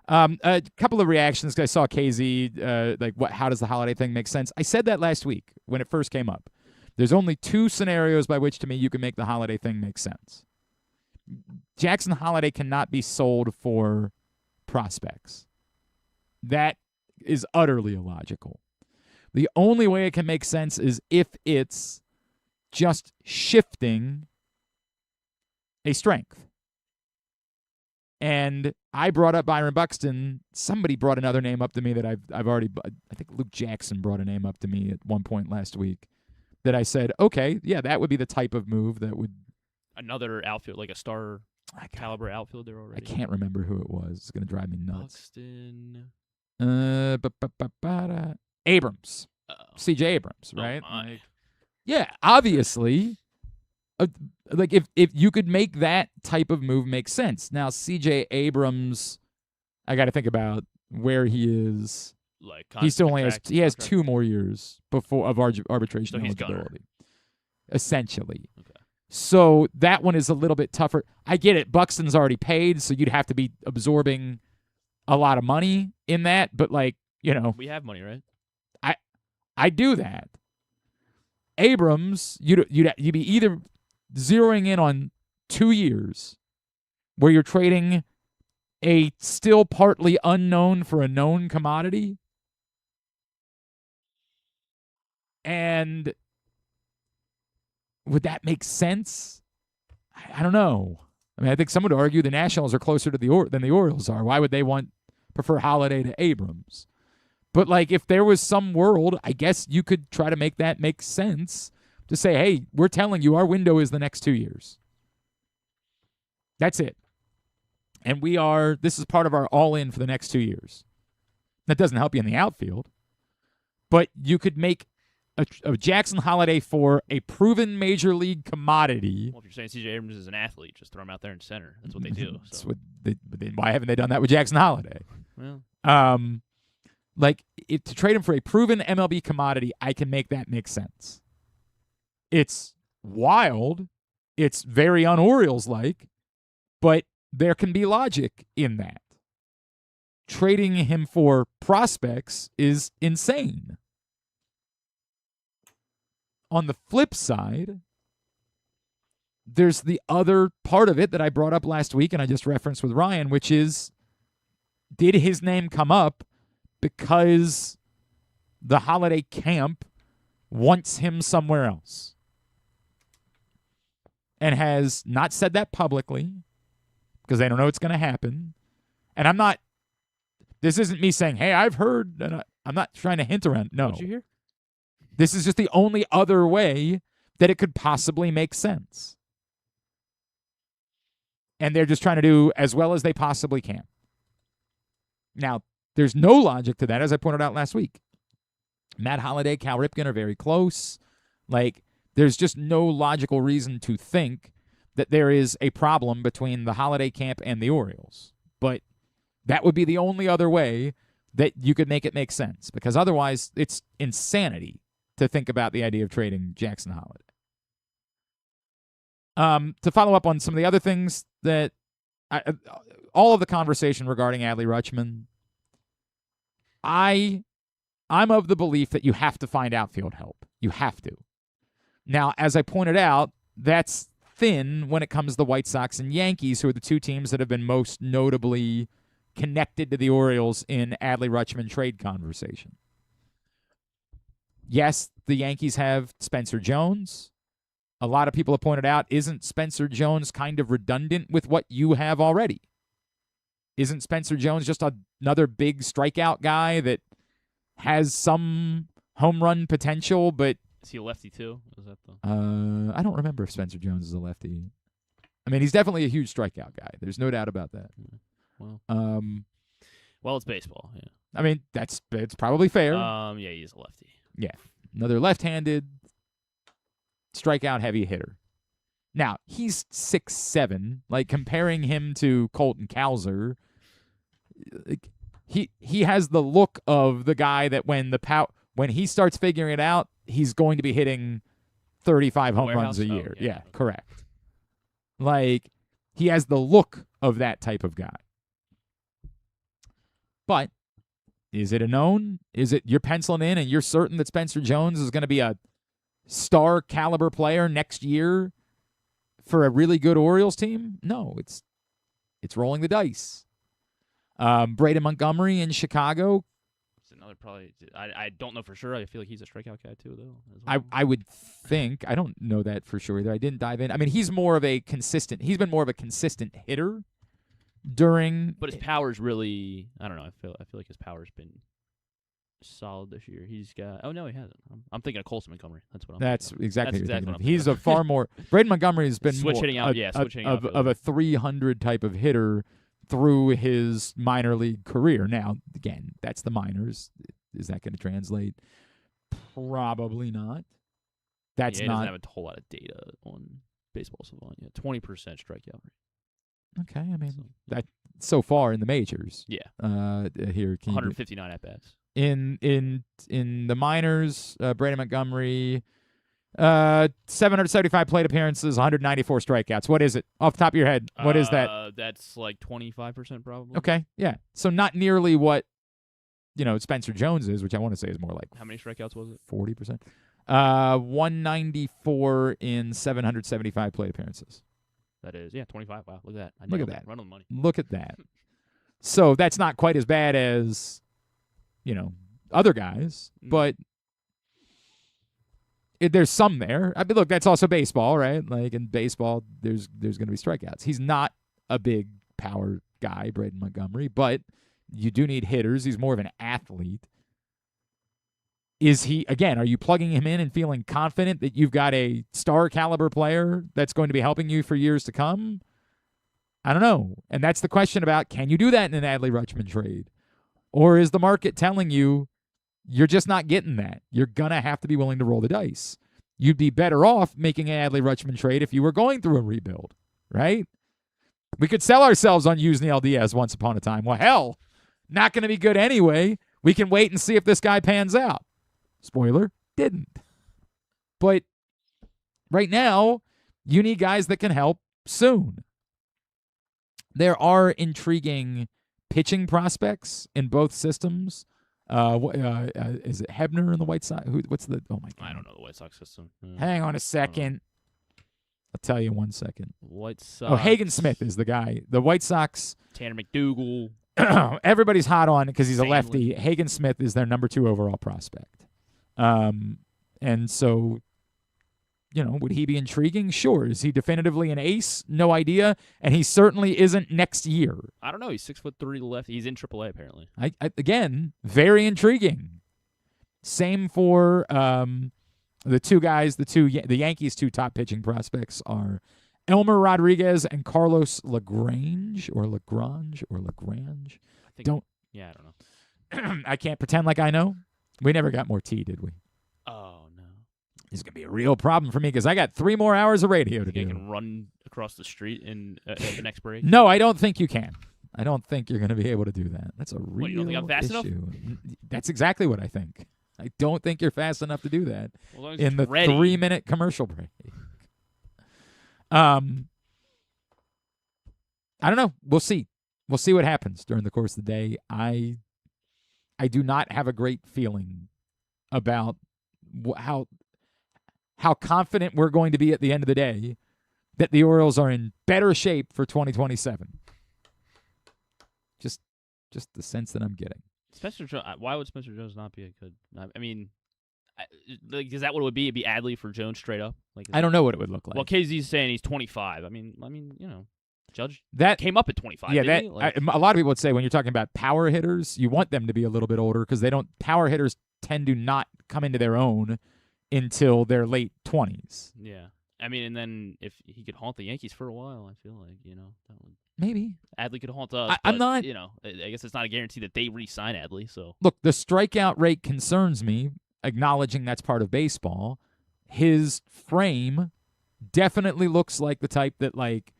A couple of reactions. I saw KZ, how does the holiday thing make sense? I said that last week when it first came up. There's only two scenarios by which, to me, you can make the holiday thing make sense. Jackson Holiday cannot be sold for prospects. That is utterly illogical. The only way it can make sense is if it's just shifting a strength. And I brought up Byron Buxton. Somebody brought another name up to me that I've already. I think Luke Jackson brought a name up to me at one point last week that I said, okay, yeah, that would be the type of move that would. Another outfield, like a star caliber outfielder already. I can't remember who it was. It's gonna drive me nuts. Buxton. Abrams. C.J. Abrams, right? Oh, yeah, obviously. If you could make that type of move make sense. Now, C.J. Abrams, I got to think about where he is. He still only has 2 more years before of arbitration eligibility. Essentially. Okay. So that one is a little bit tougher. I get it. Buxton's already paid, so you'd have to be absorbing a lot of money in that. But we have money, right? I do that. Abrams, you'd be either zeroing in on 2 years where you're trading a still partly unknown for a known commodity, and would that make sense? I don't know. I mean, I think some would argue the Nationals are closer to than the Orioles are. Why would they prefer Holiday to Abrams? But if there was some world, I guess you could try to make that make sense to say, hey, we're telling you our window is the next 2 years. That's it. And this is part of our all-in for the next 2 years. That doesn't help you in the outfield. But you could make a Jackson Holiday for a proven major league commodity. Well, if you're saying C.J. Abrams is an athlete, just throw him out there in center. That's what they do. So. Why haven't they done that with Jackson Holiday? Well, to trade him for a proven MLB commodity, I can make that make sense. It's wild. It's very un-Orioles-like, but there can be logic in that. Trading him for prospects is insane. On the flip side, there's the other part of it that I brought up last week and I just referenced with Ryan, which is, did his name come up because the Holiday camp wants him somewhere else and has not said that publicly because they don't know it's going to happen? And this isn't me saying, hey, I've heard, and I'm not trying to hint around. No. Did you hear? This is just the only other way that it could possibly make sense. And they're just trying to do as well as they possibly can. Now, there's no logic to that, as I pointed out last week. Matt Holliday, Cal Ripken are very close. There's just no logical reason to think that there is a problem between the Holiday camp and the Orioles. But that would be the only other way that you could make it make sense, because otherwise it's insanity to think about the idea of trading Jackson Holiday. To follow up on some of the other things that all of the conversation regarding Adley Rutschman, I'm of the belief that you have to find outfield help. You have to. Now, as I pointed out, that's thin when it comes to the White Sox and Yankees, who are the two teams that have been most notably connected to the Orioles in Adley Rutschman trade conversation. Yes, the Yankees have Spencer Jones. a lot of people have pointed out, isn't Spencer Jones kind of redundant with what you have already? Isn't Spencer Jones just another big strikeout guy that has some home run potential, but Is he a lefty too? Is that the? I don't remember if Spencer Jones is a lefty. I mean, he's definitely a huge strikeout guy. There's no doubt about that. Well, well, it's baseball. Yeah. I mean, it's probably fair. Yeah, he's a lefty. Yeah, another left-handed strikeout-heavy hitter. Now he's 6'7". Like, comparing him to Colton Cowser, like, he has the look of the guy that when he starts figuring it out, he's going to be hitting 35 home runs a year. Yeah, correct. Like, he has the look of that type of guy. But is it a known? Is it you're penciling in and you're certain that Spencer Jones is going to be a star caliber player next year for a really good Orioles team? No, it's rolling the dice. Braden Montgomery in Chicago. It's another probably. I don't know for sure. I feel like he's a strikeout guy too, though. As well. I would think. I don't know that for sure either. I didn't dive in. I mean, he's been more of a consistent hitter during. But his power's really. I don't know. I feel like his power's been solid this year. He's got. Oh no, he hasn't. I'm thinking of Colson Montgomery. That's what I'm. That's exactly. That's exactly what I'm He's a far more. Braden Montgomery has been switch more hitting out. Switching out of a 300 type of hitter through his minor league career. Now, again, that's the minors. Is that going to translate? Probably not. That's he not. Doesn't have a whole lot of data on Baseball Savant. Yeah, 20% strikeout rate. Okay, I mean that so far in the majors. Yeah. Here, 159 at bats. In the minors, Braden Montgomery, 775 plate appearances, 194 strikeouts. What is it off the top of your head? What is that? That's like 25% probably. Okay, yeah. So not nearly what Spencer Jones is, which I want to say is more like. How many strikeouts was it? 40%. 194 in 775 plate appearances. That is, 25. Wow, look at that. Look at that. Run on the money. Look at that. So that's not quite as bad as, other guys, but there's some there. I mean, look, that's also baseball, right? Like, in baseball, there's going to be strikeouts. He's not a big power guy, Braden Montgomery, but you do need hitters. He's more of an athlete. Is he, again, are you plugging him in and feeling confident that you've got a star caliber player that's going to be helping you for years to come? I don't know. And that's the question about, can you do that in an Adley Rutschman trade? Or is the market telling you you're just not getting that? You're going to have to be willing to roll the dice. You'd be better off making an Adley Rutschman trade if you were going through a rebuild, right? We could sell ourselves on Yusniel Diaz once upon a time. Well, hell, not going to be good anyway. We can wait and see if this guy pans out. Spoiler, didn't. But right now, you need guys that can help soon. There are intriguing pitching prospects in both systems. Is it Hebner in the White Sox? What's the? Oh my God! I don't know the White Sox system. Hang on a second. I'll tell you 1 second. White Sox. Oh, Hagen Smith is the guy. The White Sox. Tanner McDougal. Everybody's hot on because he's a Family. lefty. Hagen Smith is their number 2 overall prospect. And so, would he be intriguing? Sure. Is he definitively an ace? No idea. And he certainly isn't next year. I don't know. He's 6'3" lefty. He's in AAA apparently. Again, very intriguing. Same for the two guys. The Yankees' 2 top pitching prospects are Elmer Rodriguez and Carlos Lagrange. I don't know. I can't pretend like I know. We never got more tea, did we? Oh, no. This is going to be a real problem for me because I got 3 more hours of radio to do. You can run across the street in the next break? No, I don't think you can. I don't think you're going to be able to do that. That's a real you don't think I'm fast issue. enough? That's exactly what I think. I don't think you're fast enough to do that Well, in the ready. 3-minute commercial break. I don't know. We'll see. We'll see what happens during the course of the day. I do not have a great feeling about how confident we're going to be at the end of the day that the Orioles are in better shape for 2027. Just the sense that I'm getting. Spencer Jones. Why would Spencer Jones not be a good? I mean, Like, is that what it would be? It'd be Adley for Jones straight up. Like, I don't know what it would look like. Well, KZ's saying he's 25. I mean, Judge that came up at 25. Yeah, didn't he? Like, a lot of people would say when you're talking about power hitters, you want them to be a little bit older because power hitters tend to not come into their own until their late 20s. Yeah. I mean, and then if he could haunt the Yankees for a while, I feel like, that would. Maybe. Adley could haunt us. I'm but, not. I guess it's not a guarantee that they re-sign Adley. So Look, the strikeout rate concerns me, acknowledging that's part of baseball. His frame definitely looks like the type that, like.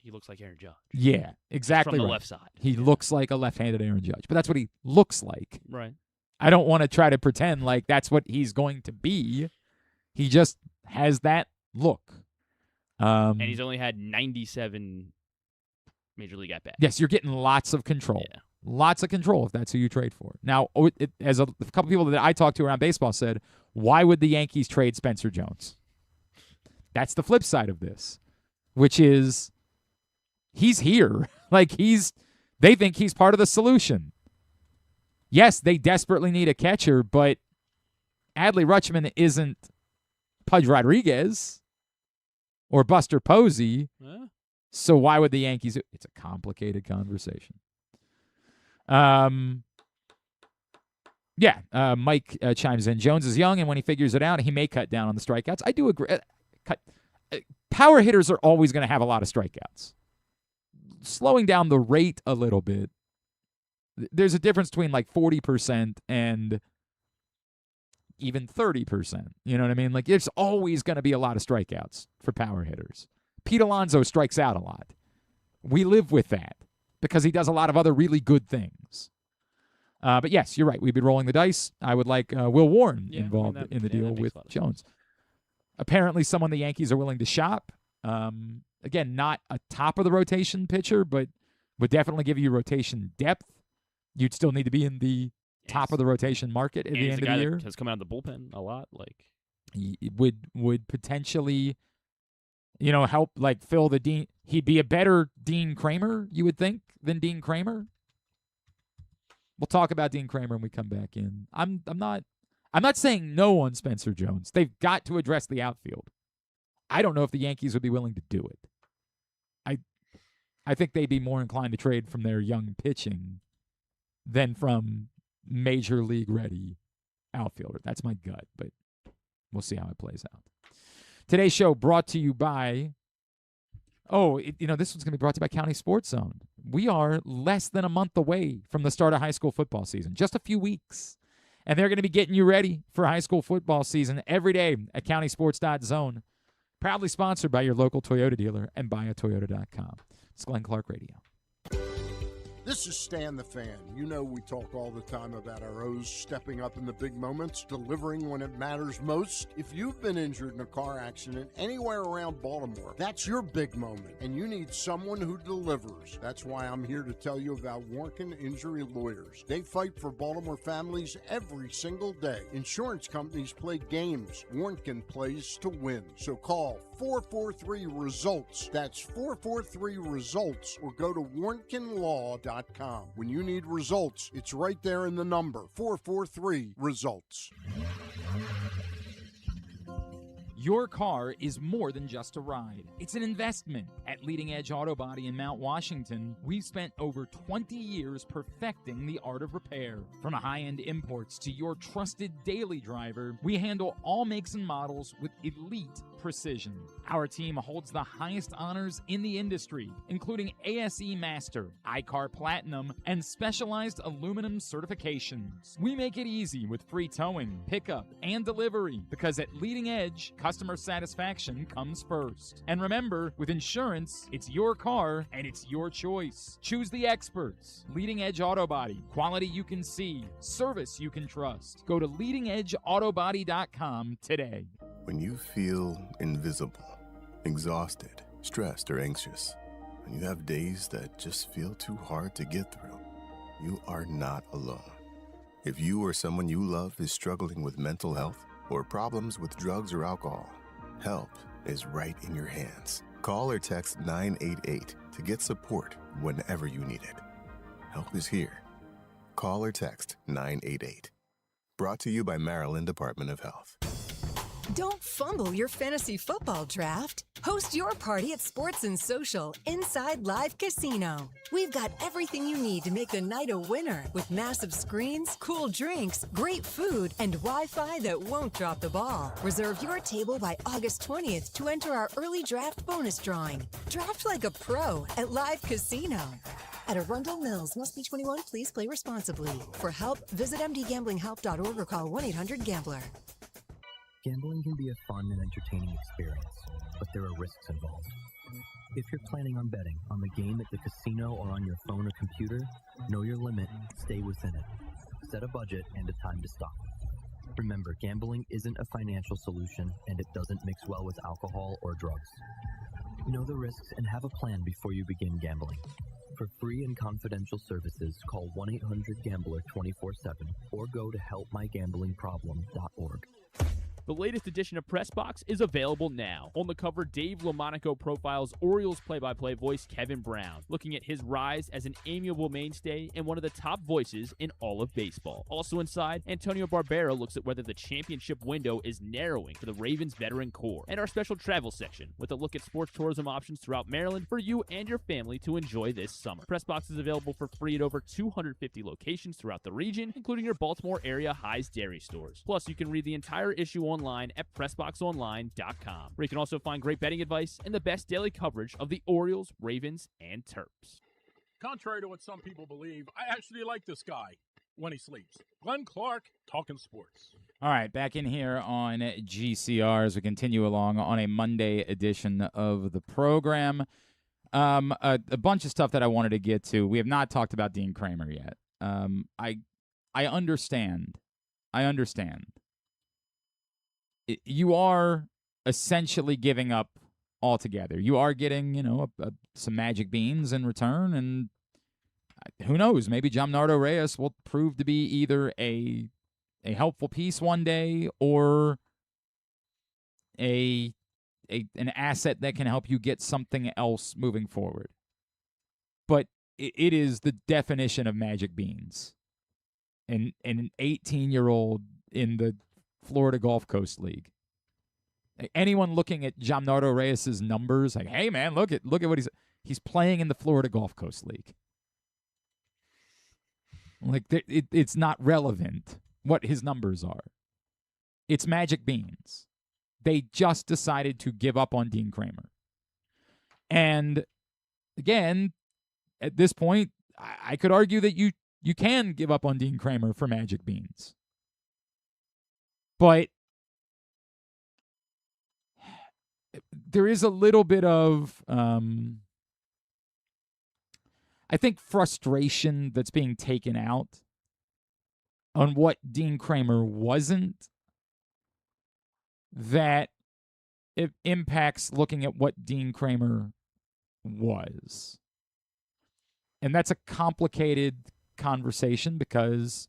He looks like Aaron Judge. Yeah, exactly. From the right. left side. He looks like a left-handed Aaron Judge, but that's what he looks like. Right. I don't want to try to pretend like that's what he's going to be. He just has that look. And he's only had 97 Major League at-bats. Yes, you're getting lots of control. Yeah. Lots of control if that's who you trade for. Now, as a couple people that I talked to around baseball said, why would the Yankees trade Spencer Jones? That's the flip side of this, which is he's here. Like they think he's part of the solution. Yes, they desperately need a catcher, but Adley Rutschman isn't Pudge Rodriguez or Buster Posey. Huh? So why would the Yankees? It's a complicated conversation. Mike chimes in. Jones is young, and when he figures it out, he may cut down on the strikeouts. I do agree. Power hitters are always going to have a lot of strikeouts. Slowing down the rate a little bit. There's a difference between like 40% and even 30%. You know what I mean? Like, there's always going to be a lot of strikeouts for power hitters. Pete Alonso strikes out a lot. We live with that because he does a lot of other really good things. But yes, you're right. We've been rolling the dice. I would like Will Warren involved in the deal with Jones. Apparently, someone the Yankees are willing to shop. Again, not a top-of-the-rotation pitcher, but would definitely give you rotation depth. You'd still need to be in the top-of-the-rotation market at the end of the year. That has come out of the bullpen a lot. Like, he would potentially, help like fill the Dean. He'd be a better Dean Kremer, you would think, than Dean Kremer. We'll talk about Dean Kremer when we come back in. I'm not saying no on Spencer Jones. They've got to address the outfield. I don't know if the Yankees would be willing to do it. I think they'd be more inclined to trade from their young pitching than from major league ready outfielder. That's my gut, but we'll see how it plays out. Today's show brought to you by this one's going to be brought to you by County Sports Zone. We are less than a month away from the start of high school football season, just a few weeks. And they're going to be getting you ready for high school football season every day at countysports.zone. Proudly sponsored by your local Toyota dealer and buyatoyota.com. It's Glenn Clark Radio. This is Stan the Fan. You know we talk all the time about our O's stepping up in the big moments, delivering when it matters most. If you've been injured in a car accident anywhere around Baltimore, that's your big moment, and you need someone who delivers. That's why I'm here to tell you about Warnken Injury Lawyers. They fight for Baltimore families every single day. Insurance companies play games. Warnken plays to win. So call 443-RESULTS. That's 443-RESULTS, or go to warnkenlaw.com. When you need results, it's right there in the number, 443-RESULTS. Your car is more than just a ride. It's an investment. At Leading Edge Auto Body in Mount Washington, we've spent over 20 years perfecting the art of repair. From high-end imports to your trusted daily driver, we handle all makes and models with elite precision. Our team holds the highest honors in the industry, including ASE Master, iCar Platinum, and specialized aluminum certifications. We make it easy with free towing, pickup, and delivery, because at Leading Edge, customer satisfaction comes first. And remember, with insurance, it's your car and it's your choice. Choose the experts. Leading Edge Auto Body. Quality you can see. Service you can trust. Go to leadingedgeautobody.com today. When you feel invisible, exhausted, stressed, or anxious, when you have days that just feel too hard to get through, you are not alone. If you or someone you love is struggling with mental health or problems with drugs or alcohol, help is right in your hands. Call or text 988 to get support whenever you need it. Help is here. Call or text 988. Brought to you by Maryland Department of Health. Don't fumble your fantasy football draft. Host your party at Sports and Social Inside Live Casino. We've got everything you need to make the night a winner with massive screens, cool drinks, great food, and Wi-Fi that won't drop the ball. Reserve your table by August 20th to enter our early draft bonus drawing. Draft like a pro at Live Casino. At Arundel Mills, must be 21. Please play responsibly. For help, visit mdgamblinghelp.org or call 1-800-GAMBLER. Gambling can be a fun and entertaining experience, but there are risks involved. If you're planning on betting on the game at the casino or on your phone or computer, know your limit, stay within it. Set a budget and a time to stop. Remember, gambling isn't a financial solution, and it doesn't mix well with alcohol or drugs. Know the risks and have a plan before you begin gambling. For free and confidential services, call 1-800-GAMBLER 24/7 or go to helpmygamblingproblem.org. The latest edition of Press Box is available now. On the cover, Dave LaMonaco profiles Orioles play-by-play voice Kevin Brown, looking at his rise as an amiable mainstay and one of the top voices in all of baseball. Also inside, Antonio Barbera looks at whether the championship window is narrowing for the Ravens' veteran core. And our special travel section, with a look at sports tourism options throughout Maryland for you and your family to enjoy this summer. Press Box is available for free at over 250 locations throughout the region, including your Baltimore area High's Dairy stores. Plus, you can read the entire issue online at PressBoxOnline.com, where you can also find great betting advice and the best daily coverage of the Orioles, Ravens, and Terps. Contrary to what some people believe, I actually like this guy when he sleeps. Glenn Clark, talking sports. All right, back in here on GCR as we continue along on a Monday edition of the program. A bunch of stuff that I wanted to get to. We have not talked about Dean Kremer yet. I understand. You are essentially giving up altogether. You are getting, some magic beans in return, and who knows? Maybe Gianmarco Reyes will prove to be either a helpful piece one day or an asset that can help you get something else moving forward. But it is the definition of magic beans. And an 18-year-old in the Florida Gulf Coast League. Anyone looking at Gianmarco Reyes' numbers, like, hey man, look at what he's playing in the Florida Gulf Coast League. Like it's not relevant what his numbers are. It's magic beans. They just decided to give up on Dean Kremer. And again, at this point, I could argue that you can give up on Dean Kremer for magic beans. But there is a little bit of, I think, frustration that's being taken out on what Dean Kremer wasn't, that it impacts looking at what Dean Kremer was. And that's a complicated conversation because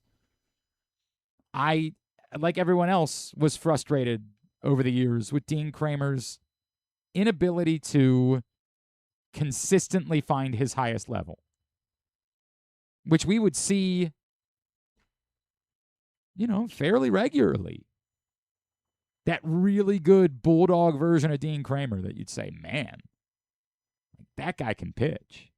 I, like everyone else, was frustrated over the years with Dean Kremer's inability to consistently find his highest level, which we would see, fairly regularly. That really good bulldog version of Dean Kremer that you'd say, man, that guy can pitch.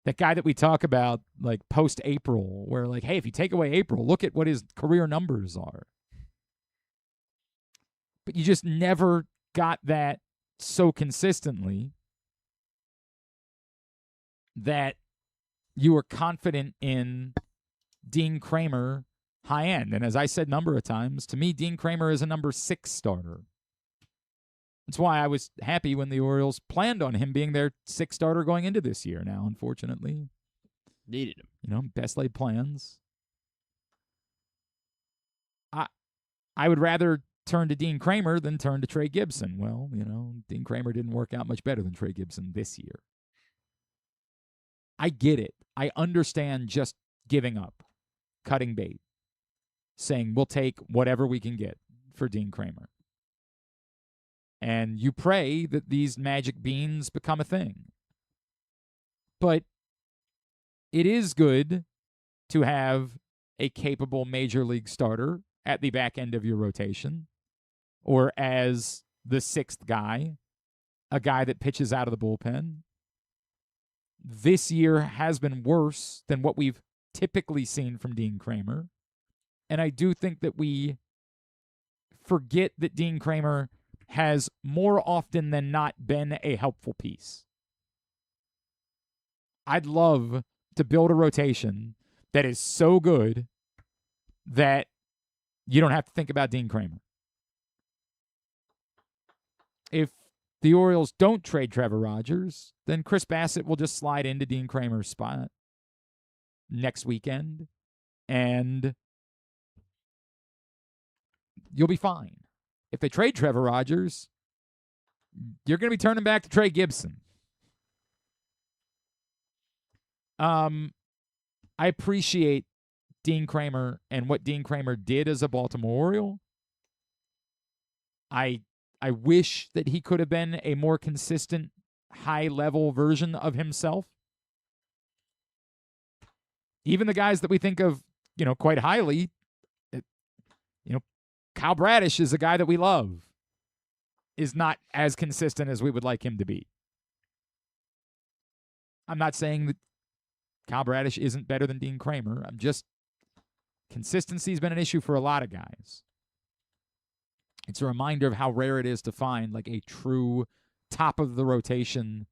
That guy that we talk about, like, post-April, where, like, hey, if you take away April, look at what his career numbers are. But you just never got that so consistently that you were confident in Dean Kremer high end. And as I said a number of times, to me, Dean Kremer is a number 6 starter. That's why I was happy when the Orioles planned on him being their 6th starter going into this year. Now, unfortunately, needed him. Best laid plans. I would rather turn to Dean Kremer than turn to Trey Gibson. Well, Dean Kremer didn't work out much better than Trey Gibson this year. I get it. I understand just giving up, cutting bait, saying we'll take whatever we can get for Dean Kremer. And you pray that these magic beans become a thing. But it is good to have a capable major league starter at the back end of your rotation, or as the sixth guy, a guy that pitches out of the bullpen. This year has been worse than what we've typically seen from Dean Kremer. And I do think that we forget that Dean Kremer has more often than not been a helpful piece. I'd love to build a rotation that is so good that you don't have to think about Dean Kremer. If the Orioles don't trade Trevor Rogers, then Chris Bassett will just slide into Dean Kremer's spot next weekend, and you'll be fine. If they trade Trevor Rogers, you're going to be turning back to Trey Gibson. I appreciate Dean Kremer and what Dean Kremer did as a Baltimore Oriole. I wish that he could have been a more consistent, high-level version of himself. Even the guys that we think of, quite highly, Kyle Bradish is a guy that we love, is not as consistent as we would like him to be. I'm not saying that Kyle Bradish isn't better than Dean Kremer. Consistency's been an issue for a lot of guys. It's a reminder of how rare it is to find like a true top of the rotation,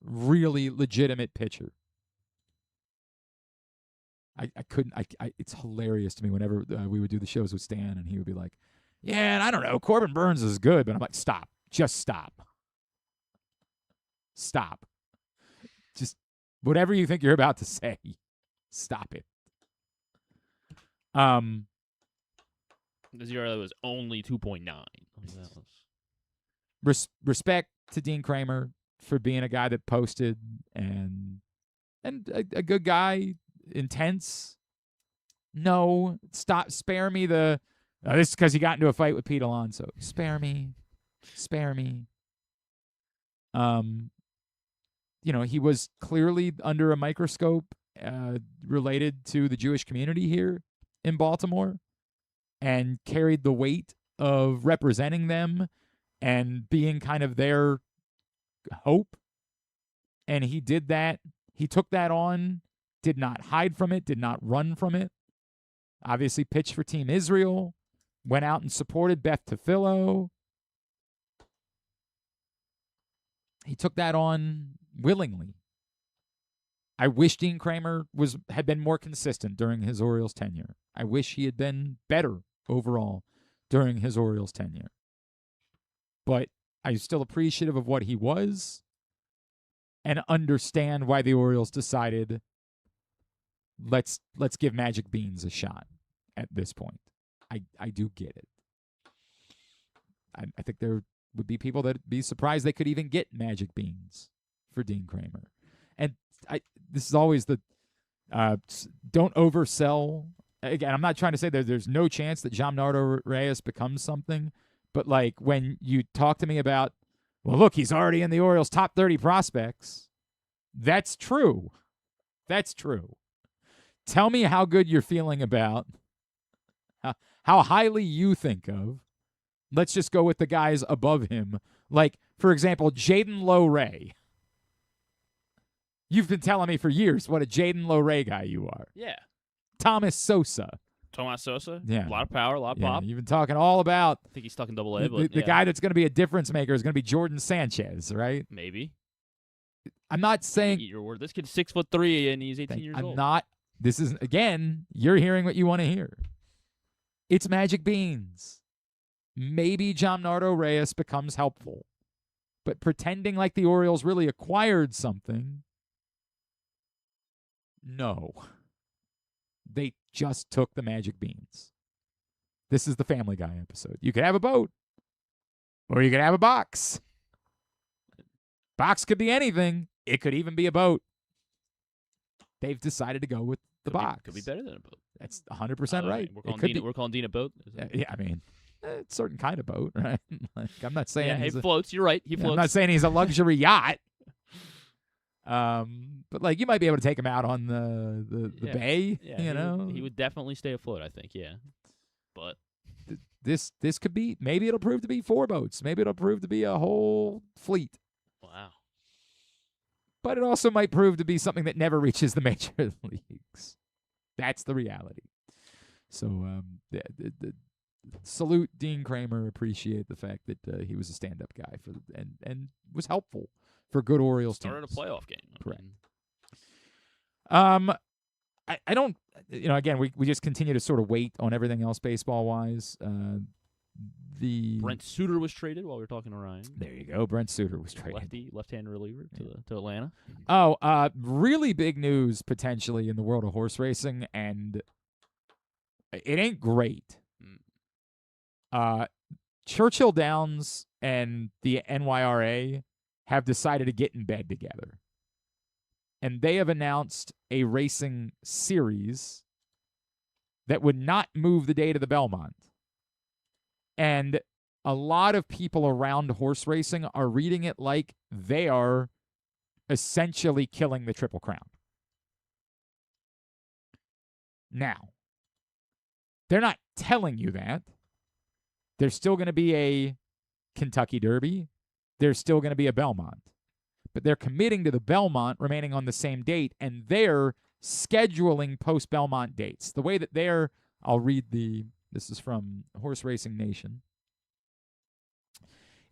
really legitimate pitcher. It's hilarious to me whenever we would do the shows with Stan and he would be like, yeah, and I don't know, Corbin Burns is good, but I'm like, stop. Just stop. Stop. Just whatever you think you're about to say, stop it. The zero was only 2.9. Respect to Dean Kremer for being a guy that posted and a good guy, intense. No, stop. Spare me the. This is because he got into a fight with Pete Alonso. Spare me. He was clearly under a microscope related to the Jewish community here in Baltimore and carried the weight of representing them and being kind of their hope. And he did that. He took that on, did not hide from it, did not run from it. Obviously pitched for Team Israel, went out and supported Beth Tefillo. He took that on willingly. I wish Dean Kremer had been more consistent during his Orioles tenure. I wish he had been better overall during his Orioles tenure. But I'm still appreciative of what he was and understand why the Orioles decided let's give Magic Beans a shot at this point. I do get it. I think there would be people that would be surprised they could even get Magic Beans for Dean Kremer. And this is always the don't oversell. Again, I'm not trying to say that there's no chance that Gianmarco Reyes becomes something, but like when you talk to me about, well, look, he's already in the Orioles' top 30 prospects. That's true. That's true. Tell me how good you're feeling about how highly you think of. Let's just go with the guys above him. Like, for example, Jaden Lowe-Ray. You've been telling me for years what a Jaden Lowe-Ray guy you are. Yeah. Thomas Sosa. Tomas Sosa. Yeah. A lot of power, a lot of pop. You've been talking all about. I think he's stuck in Double-A. The guy that's going to be a difference maker is going to be Jordan Sanchez, right? Maybe. I'm not saying. Eat your word. This kid's 6'3" and he's 18 years old. I'm not. This is, again, you're hearing what you want to hear. It's Magic Beans. Maybe Gianmarco Reyes becomes helpful. But pretending like the Orioles really acquired something, no. They just took the Magic Beans. This is the Family Guy episode. You could have a boat, or you could have a box. Box could be anything. It could even be a boat. They've decided to go with the box. Could be better than a boat. That's 100% right. We're calling Dean a boat? Yeah, I mean, it's a certain kind of boat, right? Like, I'm not saying he floats. You're right. He floats. I'm not saying he's a luxury yacht. But like you might be able to take him out on the bay. Yeah, he would definitely stay afloat. I think. Yeah, but this could be, maybe it'll prove to be 4 boats. Maybe it'll prove to be a whole fleet. Wow. But it also might prove to be something that never reaches the major leagues. That's the reality. So the salute Dean Kremer. Appreciate the fact that he was a stand-up guy and was helpful for good Orioles teams. Started a playoff game. Correct. I don't, again, we just continue to sort of wait on everything else baseball-wise. Brent Suter was traded while we were talking to Ryan. There you go. Brent Suter was traded. Left-hand reliever to Atlanta. Oh, really big news potentially in the world of horse racing, and it ain't great. Churchill Downs and the NYRA have decided to get in bed together. And they have announced a racing series that would not move the date of the Belmont. And a lot of people around horse racing are reading it like they are essentially killing the Triple Crown. Now, they're not telling you that. There's still going to be a Kentucky Derby. There's still going to be a Belmont. But they're committing to the Belmont remaining on the same date, and they're scheduling post-Belmont dates. The way that I'll read this is from Horse Racing Nation.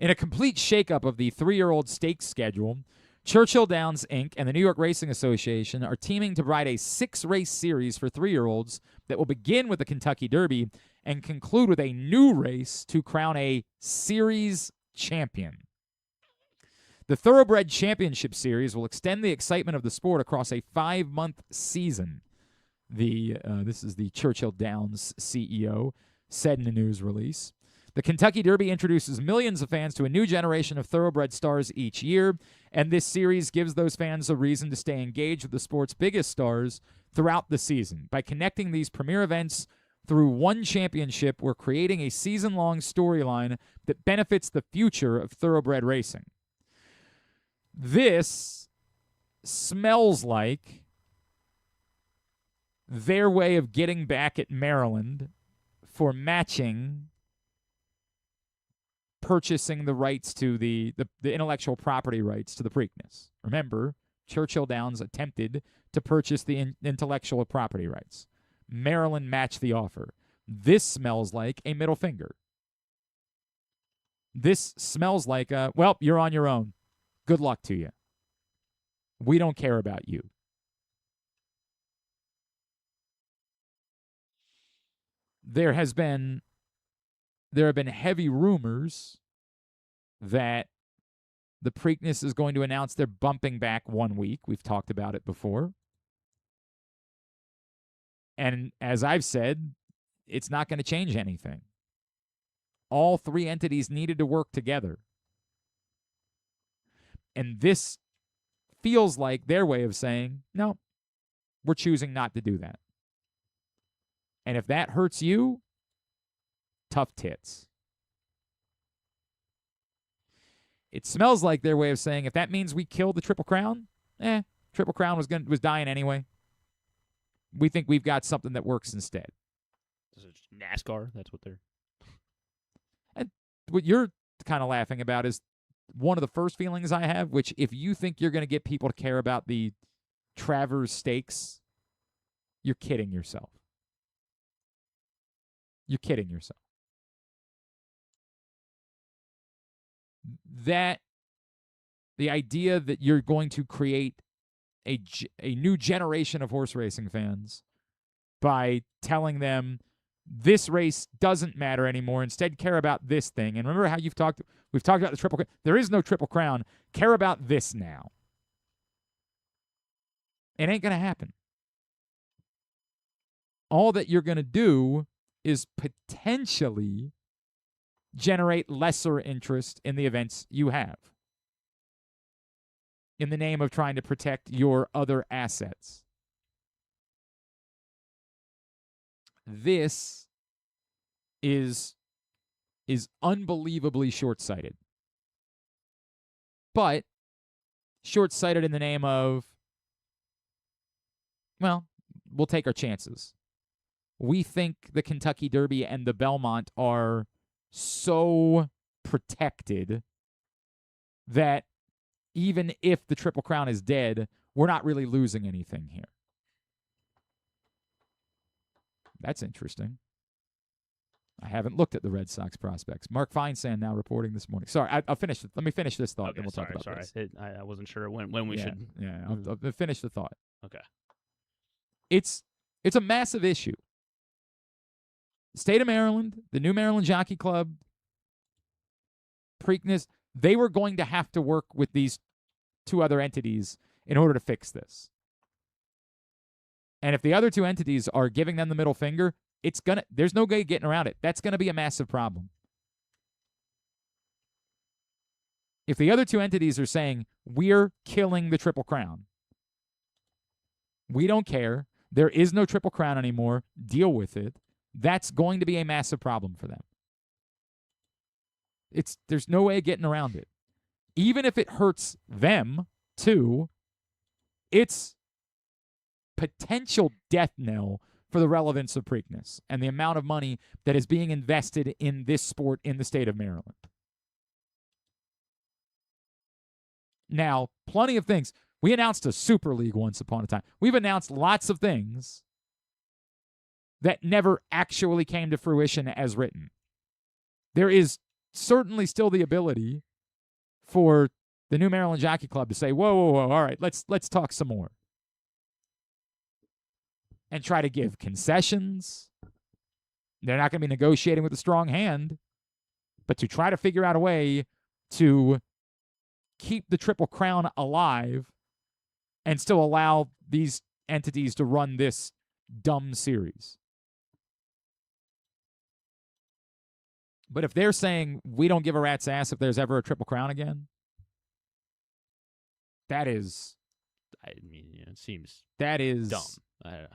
In a complete shakeup of the 3-year-old stakes schedule, Churchill Downs, Inc. and the New York Racing Association are teaming to provide a 6-race series for 3-year-olds that will begin with the Kentucky Derby and conclude with a new race to crown a series champion. The Thoroughbred Championship Series will extend the excitement of the sport across a 5-month season. This is the Churchill Downs CEO said in a news release. The Kentucky Derby introduces millions of fans to a new generation of thoroughbred stars each year, and this series gives those fans a reason to stay engaged with the sport's biggest stars throughout the season. By connecting these premier events through one championship, we're creating a season-long storyline that benefits the future of thoroughbred racing. This smells like their way of getting back at Maryland for purchasing the rights to the intellectual property rights to the Preakness. Remember, Churchill Downs attempted to purchase the intellectual property rights. Maryland matched the offer. This smells like a middle finger. This smells like well, you're on your own. Good luck to you. We don't care about you. There have been heavy rumors that the Preakness is going to announce they're bumping back 1 week. We've talked about it before. And as I've said, it's not going to change anything. All 3 entities needed to work together. And this feels like their way of saying, no, we're choosing not to do that. And if that hurts you, tough tits. It smells like their way of saying, if that means we kill the Triple Crown, Triple Crown was dying anyway. We think we've got something that works instead. NASCAR, that's what they're... And what you're kind of laughing about is one of the first feelings I have, which if you think you're going to get people to care about the Travers Stakes, you're kidding yourself. You're kidding yourself. That the idea that you're going to create a new generation of horse racing fans by telling them this race doesn't matter anymore. Instead, care about this thing. And remember how we've talked about the Triple Crown. There is no Triple Crown. Care about this now. It ain't going to happen. All that you're going to do is potentially generate lesser interest in the events you have in the name of trying to protect your other assets. This is unbelievably short-sighted. But short-sighted in the name of, well, we'll take our chances. We think the Kentucky Derby and the Belmont are so protected that even if the Triple Crown is dead, we're not really losing anything here. That's interesting. I haven't looked at the Red Sox prospects. Mark Feinsand now reporting this morning. Sorry, I'll finish it. Let me finish this thought, Okay, then we'll talk about this. I wasn't sure when we should. Yeah, I'll finish the thought. Okay. It's a massive issue. The state of Maryland, the New Maryland Jockey Club, Preakness, they were going to have to work with these two other entities in order to fix this. And if the other two entities are giving them the middle finger, there's no way getting around it. That's going to be a massive problem. If the other two entities are saying, we're killing the Triple Crown, we don't care, there is no Triple Crown anymore, deal with it, that's going to be a massive problem for them. There's no way of getting around it. Even if it hurts them, too, it's potential death knell for the relevance of Preakness and the amount of money that is being invested in this sport in the state of Maryland. Now, plenty of things. We announced a Super League once upon a time. We've announced lots of things that never actually came to fruition as written. There is certainly still the ability for the New Maryland Jockey Club to say, whoa, all right, let's talk some more. And try to give concessions. They're not going to be negotiating with a strong hand, but to try to figure out a way to keep the Triple Crown alive and still allow these entities to run this dumb series. But if they're saying we don't give a rat's ass if there's ever a Triple Crown again, that is... it seems dumb.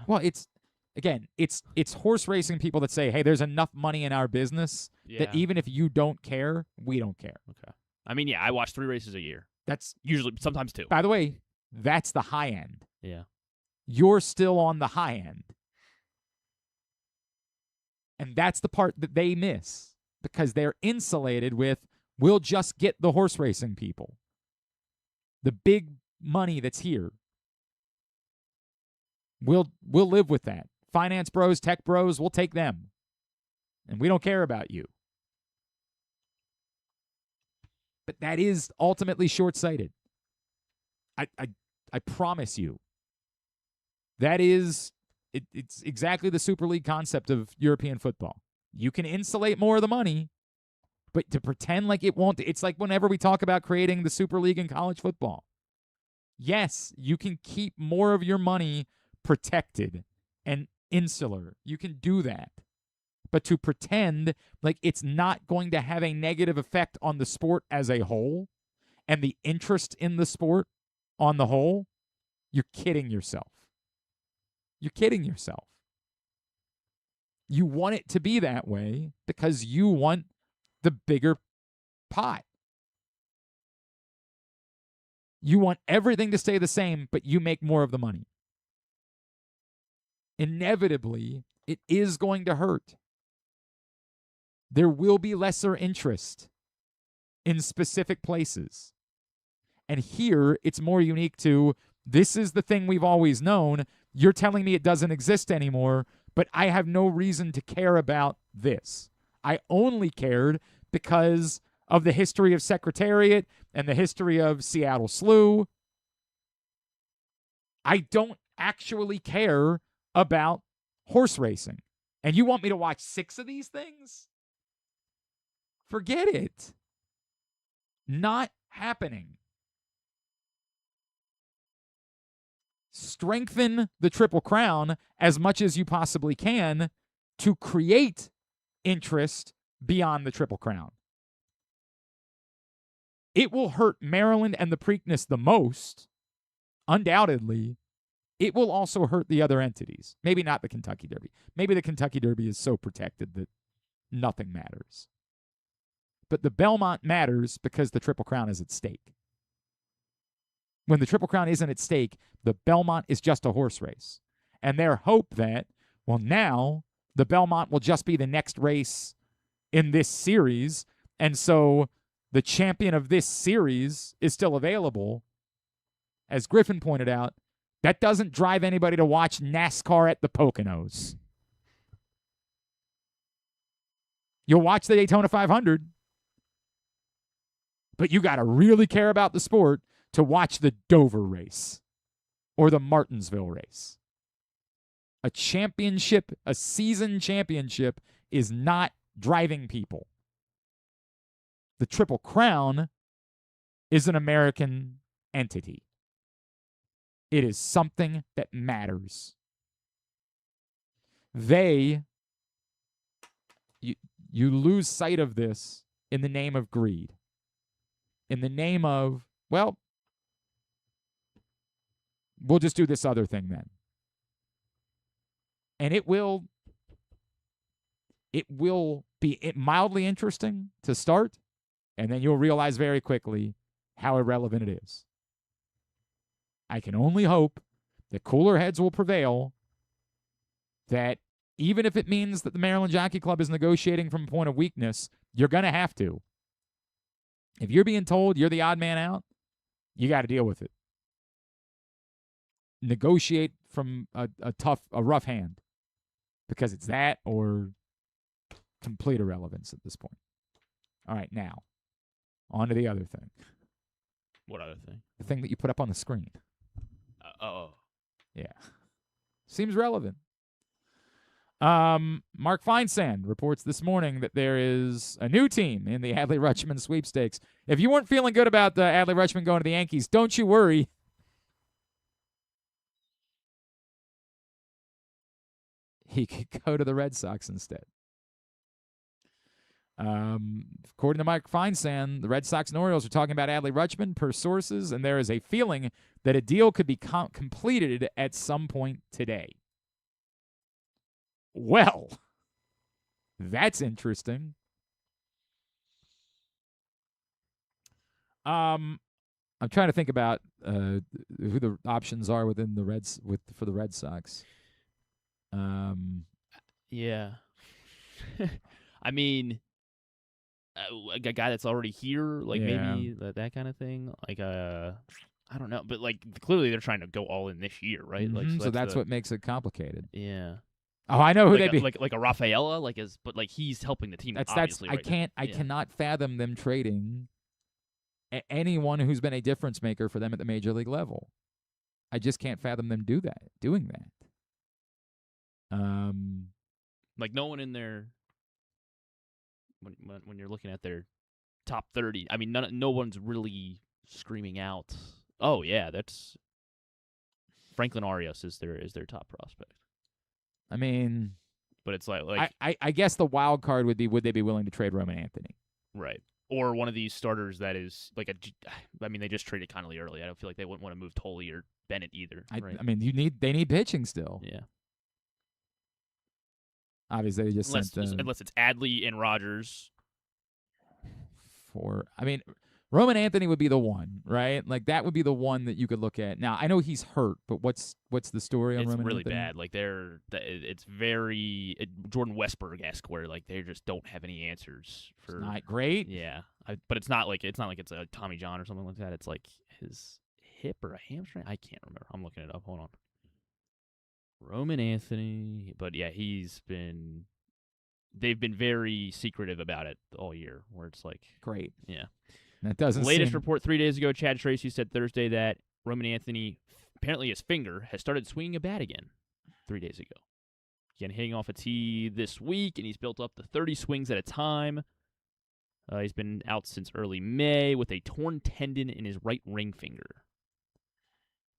Well, it's horse racing people that say, hey, there's enough money in our business that even if you don't care, we don't care. Okay. I watch 3 races a year. That's usually sometimes 2. By the way, that's the high end. Yeah. You're still on the high end. And that's the part that they miss because they're insulated with, we'll just get the horse racing people. The big money that's here. We'll live with that. Finance bros, tech bros, we'll take them. And we don't care about you. But that is ultimately short-sighted. I promise you. That is, it's exactly the Super League concept of European football. You can insulate more of the money, but to pretend like it won't, it's like whenever we talk about creating the Super League in college football. Yes, you can keep more of your money protected and insular. You can do that. But to pretend like it's not going to have a negative effect on the sport as a whole and the interest in the sport on the whole, you're kidding yourself. You're kidding yourself. You want it to be that way because you want the bigger pot. You want everything to stay the same, but you make more of the money. Inevitably, it is going to hurt. There will be lesser interest in specific places. And here, it's more unique to, this is the thing we've always known. You're telling me it doesn't exist anymore, but I have no reason to care about this. I only cared because of the history of Secretariat and the history of Seattle Slew. I don't actually care about horse racing. And you want me to watch 6 of these things? Forget it. Not happening. Strengthen the Triple Crown as much as you possibly can to create interest beyond the Triple Crown. It will hurt Maryland and the Preakness the most, undoubtedly. It will also hurt the other entities. Maybe not the Kentucky Derby. Maybe the Kentucky Derby is so protected that nothing matters. But the Belmont matters because the Triple Crown is at stake. when the Triple Crown isn't at stake, the Belmont is just a horse race. And their hope that, well, now the Belmont will just be the next race in this series, and so the champion of this series is still available. As Griffin pointed out, that doesn't drive anybody to watch NASCAR at the Poconos. You'll watch the Daytona 500, but you got to really care about the sport to watch the Dover race or the Martinsville race. A championship, a season championship, is not driving people. The Triple Crown is an American entity. It is something that matters. You lose sight of this in the name of greed. In the name of, well, we'll just do this other thing then. And it will be mildly interesting to start, and then you'll realize very quickly how irrelevant it is. I can only hope that cooler heads will prevail, that even if it means that the Maryland Jockey Club is negotiating from a point of weakness, you're going to have to. If you're being told you're the odd man out, you got to deal with it. Negotiate from a rough hand, because it's that or complete irrelevance at this point. All right, now, on to the other thing. What other thing? The thing that you put up on the screen. Yeah. Seems relevant. Mark Feinsand reports this morning that there is a new team in the Adley Rutschman sweepstakes. If you weren't feeling good about Adley Rutschman going to the Yankees, don't you worry. He could go to the Red Sox instead. According to Mike Feinsand, the Red Sox and Orioles are talking about Adley Rutschman per sources, and there is a feeling that a deal could be completed at some point today. Well, that's interesting. I'm trying to think about who the options are within the for the Red Sox. Yeah. I mean, a guy that's already here, like maybe that kind of thing. Like, I don't know, but like clearly they're trying to go all in this year, right? Mm-hmm. Like, so that's what makes it complicated. Yeah. Oh, I know who like they'd be. Like a Rafaela, but he's helping the team. Obviously, I cannot fathom them trading anyone who's been a difference maker for them at the major league level. I just can't fathom them doing that. Like no one in there. When you're looking at their top 30, I mean, no one's really screaming out, "Oh yeah, that's Franklin Arias is their top prospect." I mean, but it's like I guess the wild card would be, would they be willing to trade Roman Anthony? Right. Or one of these starters that is like I mean, they just traded Connolly early. I don't feel like they wouldn't want to move Tolley or Bennett either. Right? I mean, they need pitching still. Yeah. Obviously, they just unless it's Adley and Rogers. I mean, Roman Anthony would be the one, right? Like that would be the one that you could look at. Now, I know he's hurt, but what's the story on Roman Anthony? It's really bad. Like it's very Jordan Westburg-esque, where like they just don't have any answers for. It's not great. Yeah, but it's not like it's a Tommy John or something like that. It's like his hip or a hamstring. I can't remember. I'm looking it up. Hold on. Roman Anthony, but yeah, they've been very secretive about it all year, where it's like great. Yeah. That doesn't Latest report 3 days ago, Chad Tracy said Thursday that Roman Anthony, apparently his finger, has started swinging a bat again 3 days ago. Again, hitting off a tee this week, and he's built up to 30 swings at a time. He's been out since early May with a torn tendon in his right ring finger.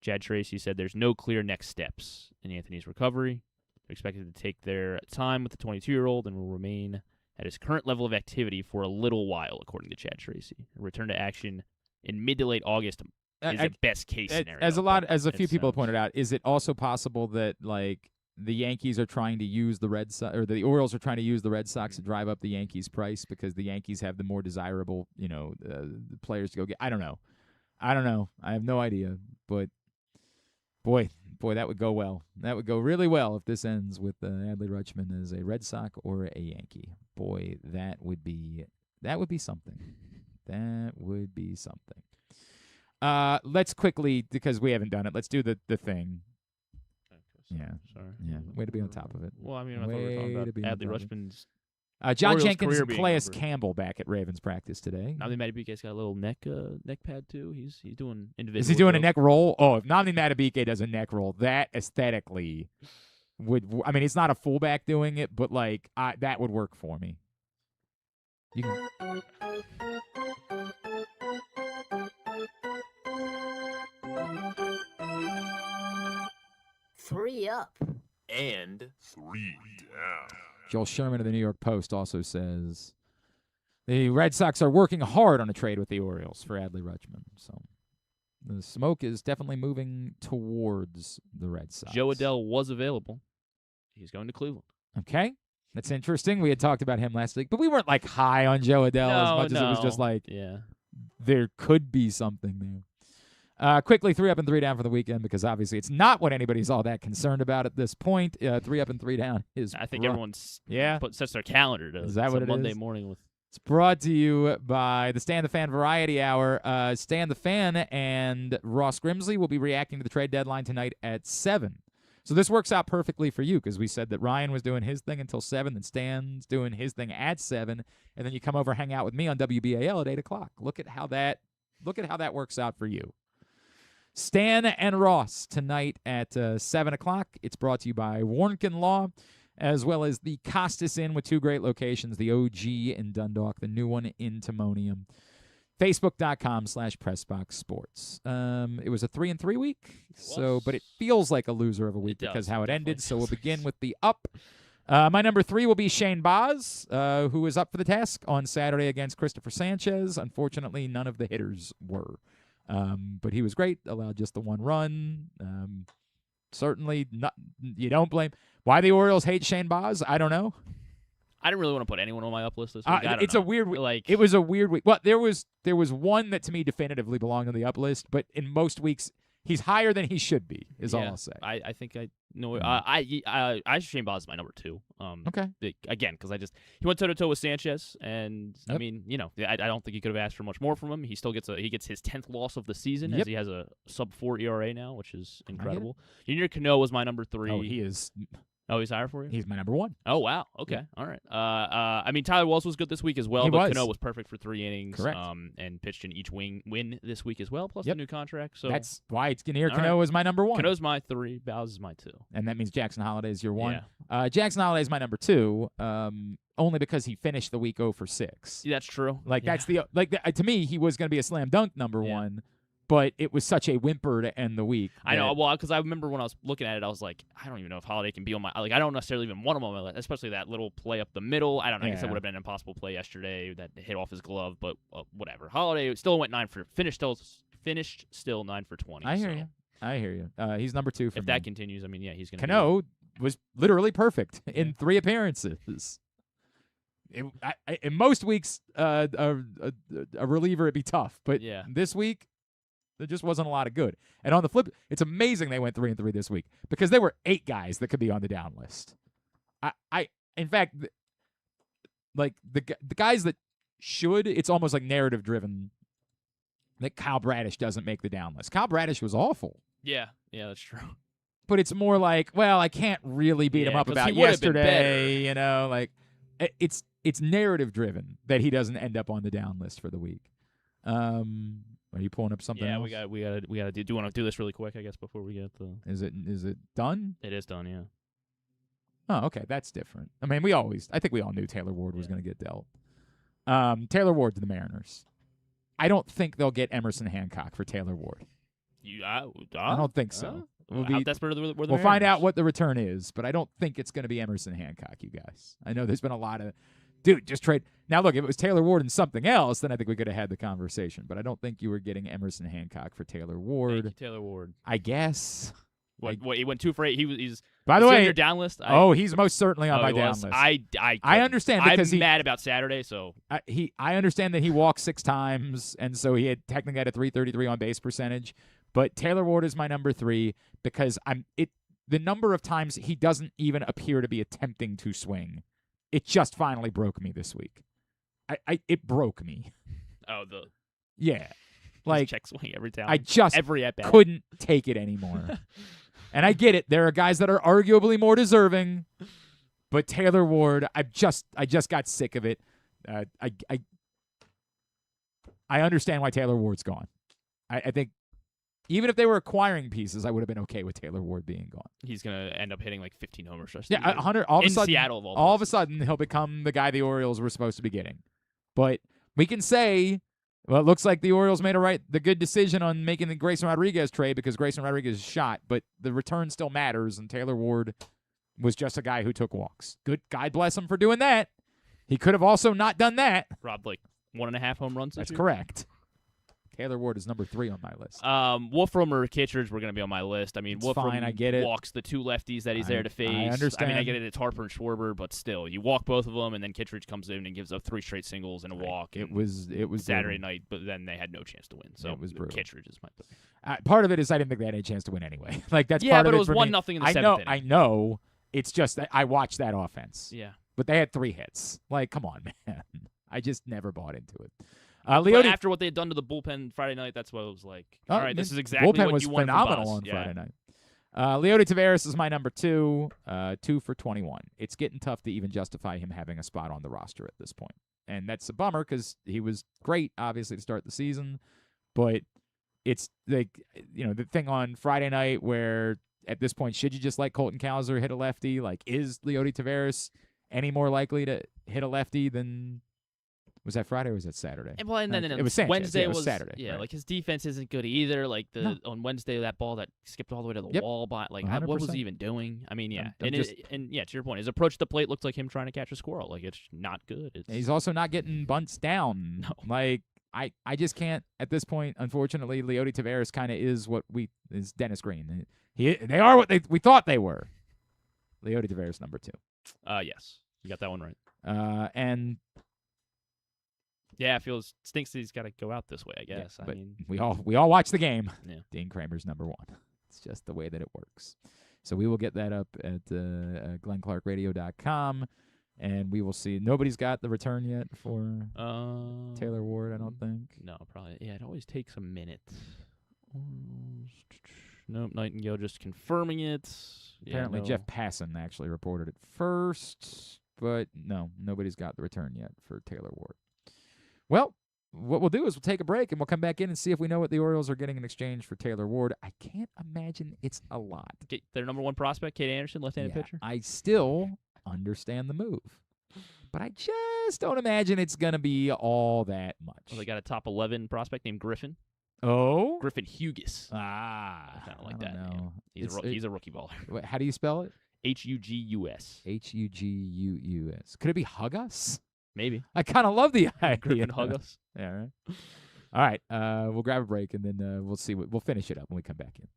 Chad Tracy said there's no clear next steps in Anthony's recovery. They're expected to take their time with the 22-year-old and will remain at his current level of activity for a little while, according to Chad Tracy. A return to action in mid to late August is a best-case scenario. As a few people have pointed out, is it also possible that like the Yankees are trying to use the Red Sox, or the Orioles are trying to use the Red Sox to drive up the Yankees' price because the Yankees have the more desirable, players to go get? I don't know. I don't know. I have no idea. But boy, that would go well. That would go really well if this ends with Adley Rutschman as a Red Sox or a Yankee. Boy, that would be something. That would be something. Let's quickly, because we haven't done it, let's do the thing. Yeah. Sorry. Yeah. Way to be on top of it. Well, I mean, I thought we were talking about Adley Rutschman's. John Orioles Jenkins career and being Calais over. Campbell back at Ravens practice today. Nomni Madubuike's got a little neck pad too. He's doing individual. Is he doing a throws. neck roll? Oh, if Nomni Madubuike does a neck roll, that aesthetically would. I mean, it's not a fullback doing it, but like that would work for me. You can. 3 up. And 3 down. Joel Sherman of the New York Post also says the Red Sox are working hard on a trade with the Orioles for Adley Rutschman. So the smoke is definitely moving towards the Red Sox. Joe Adell was available. He's going to Cleveland. Okay. That's interesting. We had talked about him last week, but we weren't like high on Joe Adell as much as it was just like there could be something there. Quickly, 3 up and 3 down for the weekend because obviously it's not what anybody's all that concerned about at this point. 3 up and 3 down is. I think everyone's sets their calendar to is that what it Monday is? morning with. It's brought to you by the Stan the Fan Variety Hour. Stan the Fan and Ross Grimsley will be reacting to the trade deadline tonight at 7. So this works out perfectly for you because we said that Ryan was doing his thing until 7, and Stan's doing his thing at 7, and then you come over hang out with me on WBAL at 8 o'clock. Look at how that works out for you. Stan and Ross tonight at 7 o'clock. It's brought to you by Warnken Law, as well as the Costas Inn with 2 great locations, the OG in Dundalk, the new one in Timonium. Facebook.com/PressBoxSports. It was a 3-3 week, but it feels like a loser of a week because how it ended. So we'll begin with the up. My number 3 will be Shane Baz, who is up for the task on Saturday against Christopher Sanchez. Unfortunately, none of the hitters were. But he was great, allowed just the 1 run. Certainly, not. You don't blame. Why the Orioles hate Shane Baz? I don't know. I didn't really want to put anyone on my up list this week. It's a weird week. Like, it was a weird week. Well, there was one that to me definitively belonged on the up list, but in most weeks he's higher than he should be. All I'll say. I think I know. I Shane Baz is my number 2. Okay. Again, because he went toe to toe with Sanchez, and I mean, I don't think he could have asked for much more from him. He still gets his 10th loss of the season as he has a sub-4 ERA now, which is incredible. Junior Cano was my number 3. Oh, he is. Oh, he's higher for you? He's my number 1. Oh, wow. Okay. Yeah. All right. I mean, Tyler Wells was good this week as well, but Cano was perfect for 3 innings. Correct. And pitched in each win this week as well, plus the new contract. So that's why Cano is my number 1. Cano's my 3. Baz is my 2. And that means Jackson Holiday is your 1. Yeah. Jackson Holiday is my number 2, only because he finished the week 0 for 6. Yeah, that's true. That's to me, he was going to be a slam dunk number 1. But it was such a whimper to end the week. I know. Well, because I remember when I was looking at it, I was like, I don't even know if Holiday can be on my. I don't necessarily even want him on my list, especially that little play up the middle. I don't know. I guess that would have been an impossible play yesterday that hit off his glove, but whatever. Holiday still went finished still 9 for 20. I hear you. He's number 2 for me. If that continues, I mean, he's going to. Cano was literally perfect in 3 appearances. In most weeks, a reliever would be tough, but this week. There just wasn't a lot of good. And on the flip, it's amazing they went 3-3 this week because there were 8 guys that could be on the down list. In fact, like the guys that should, it's almost like narrative driven that Kyle Bradish doesn't make the down list. Kyle Bradish was awful. Yeah, that's true. But it's more like, well, I can't really beat him up about yesterday. It's narrative driven that he doesn't end up on the down list for the week. Are you pulling up something else? Yeah, we got to do. Do you want to do this really quick? I guess before we get the. Is it done? It is done. Yeah. Oh, okay, that's different. I mean, I think we all knew Taylor Ward was going to get dealt. Taylor Ward to the Mariners. I don't think they'll get Emerson Hancock for Taylor Ward. I don't think so. How desperate are the we'll find out what the return is, but I don't think it's going to be Emerson Hancock, you guys. I know there's been a lot of. Dude, just trade. Now, look, if it was Taylor Ward and something else, then I think we could have had the conversation. But I don't think you were getting Emerson Hancock for Taylor Ward. Thank you, Taylor Ward. I guess. He went 2 for 8. He's by the on way, your down list. He's most certainly on my down list. I understand because I'm mad about Saturday. So I understand that he walked 6 times, and so he had technically had a 333 on base percentage. But Taylor Ward is my number 3 because the number of times he doesn't even appear to be attempting to swing, it just finally broke me this week. It broke me. Oh, like check swing every time. I just every at bat. couldn't take it anymore. And I get it. There are guys that are arguably more deserving, but Taylor Ward, I just got sick of it. I understand why Taylor Ward's gone. I think even if they were acquiring pieces, I would have been okay with Taylor Ward being gone. He's gonna end up hitting like 15 homers. Yeah, 100. All of a sudden, Seattle, all of a sudden, he'll become the guy the Orioles were supposed to be getting. But we can say, well, it looks like the Orioles made the good decision on making the Grayson Rodriguez trade because Grayson Rodriguez is shot, but the return still matters, and Taylor Ward was just a guy who took walks. Good, God bless him for doing that. He could have also not done that. Robbed like 1.5 home runs. That's correct. Taylor Ward is number 3 on my list. Wolfram or Kittredge were going to be on my list. I mean, Wolfram fine, I get it. walks the 2 lefties that he's there to face. I understand. I mean, I get it. It's Harper and Schwarber, but still, you walk both of them, and then Kittredge comes in and gives up 3 straight singles and a walk. It was Saturday brutal. night, but then they had no chance to win. So it was brutal. Kittredge is my pick. Part of it is I didn't think they had any chance to win anyway. Like that's yeah, part but of it was for 1-0 me. in the 7th inning. I know. It's just that I watched that offense. Yeah. But they had 3 hits. Like, come on, man. I just never bought into it. But after what they had done to the bullpen Friday night, that's what it was like. All right, this is exactly bullpen what was you wanted phenomenal from on Buzz. Friday night. Leody Taveras is my number 2, 2 for 21. It's getting tough to even justify him having a spot on the roster at this point. And that's a bummer because he was great, obviously, to start the season. But it's like, the thing on Friday night where at this point, should you just let Colton Cowser hit a lefty? Like, is Leody Taveras any more likely to hit a lefty than... Was that Friday or was that Saturday? And then it was Sanchez. Wednesday it was Saturday. Yeah, right. like his defense isn't good either. Like on Wednesday, that ball that skipped all the way to the wall. What was he even doing? I mean, yeah, to your point, his approach to the plate looked like him trying to catch a squirrel. Like it's not good. He's also not getting bunts down. No. Like I just can't at this point. Unfortunately, Leody Taveras kind of is is Dennis Green. They are what we thought they were. Leody Taveras number 2. Yes, you got that one right. And. Yeah, it stinks that he's got to go out this way, I guess. Yeah, but mean, we all watch the game. Yeah. Dean Kremer's number 1. It's just the way that it works. So we will get that up at GlennClarkRadio.com, and we will see. Nobody's got the return yet for Taylor Ward, I don't think. No, probably. Yeah, it always takes a minute. Nope, Nightingale just confirming it. Apparently Jeff Passan actually reported it first, but no, nobody's got the return yet for Taylor Ward. Well, what we'll do is we'll take a break, and we'll come back in and see if we know what the Orioles are getting in exchange for Taylor Ward. I can't imagine it's a lot. Their number 1 prospect, Kate Anderson, left-handed pitcher. I still understand the move, but I just don't imagine it's going to be all that much. Well, they got a top 11 prospect named Griffin. Oh? Griffin Hughes. I kind of like that. Know. He's a rookie baller. How do you spell it? Hugus. Hugus. Could it be Hugus? Maybe. I kind of love the idea. Griffin Hugus. Yeah, right. All right. We'll grab a break, and then we'll see. We'll finish it up when we come back in.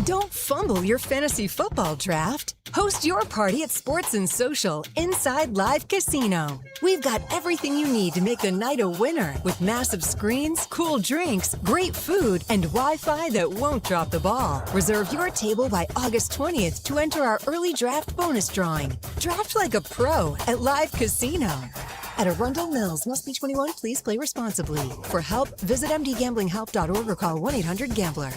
Don't fumble your fantasy football draft. Host your party at Sports & Social Inside Live Casino. We've got everything you need to make the night a winner with massive screens, cool drinks, great food, and Wi-Fi that won't drop the ball. Reserve your table by August 20th to enter our early draft bonus drawing. Draft like a pro at Live Casino. At Arundel Mills, must be 21. Please play responsibly. For help, visit mdgamblinghelp.org or call 1-800-GAMBLER.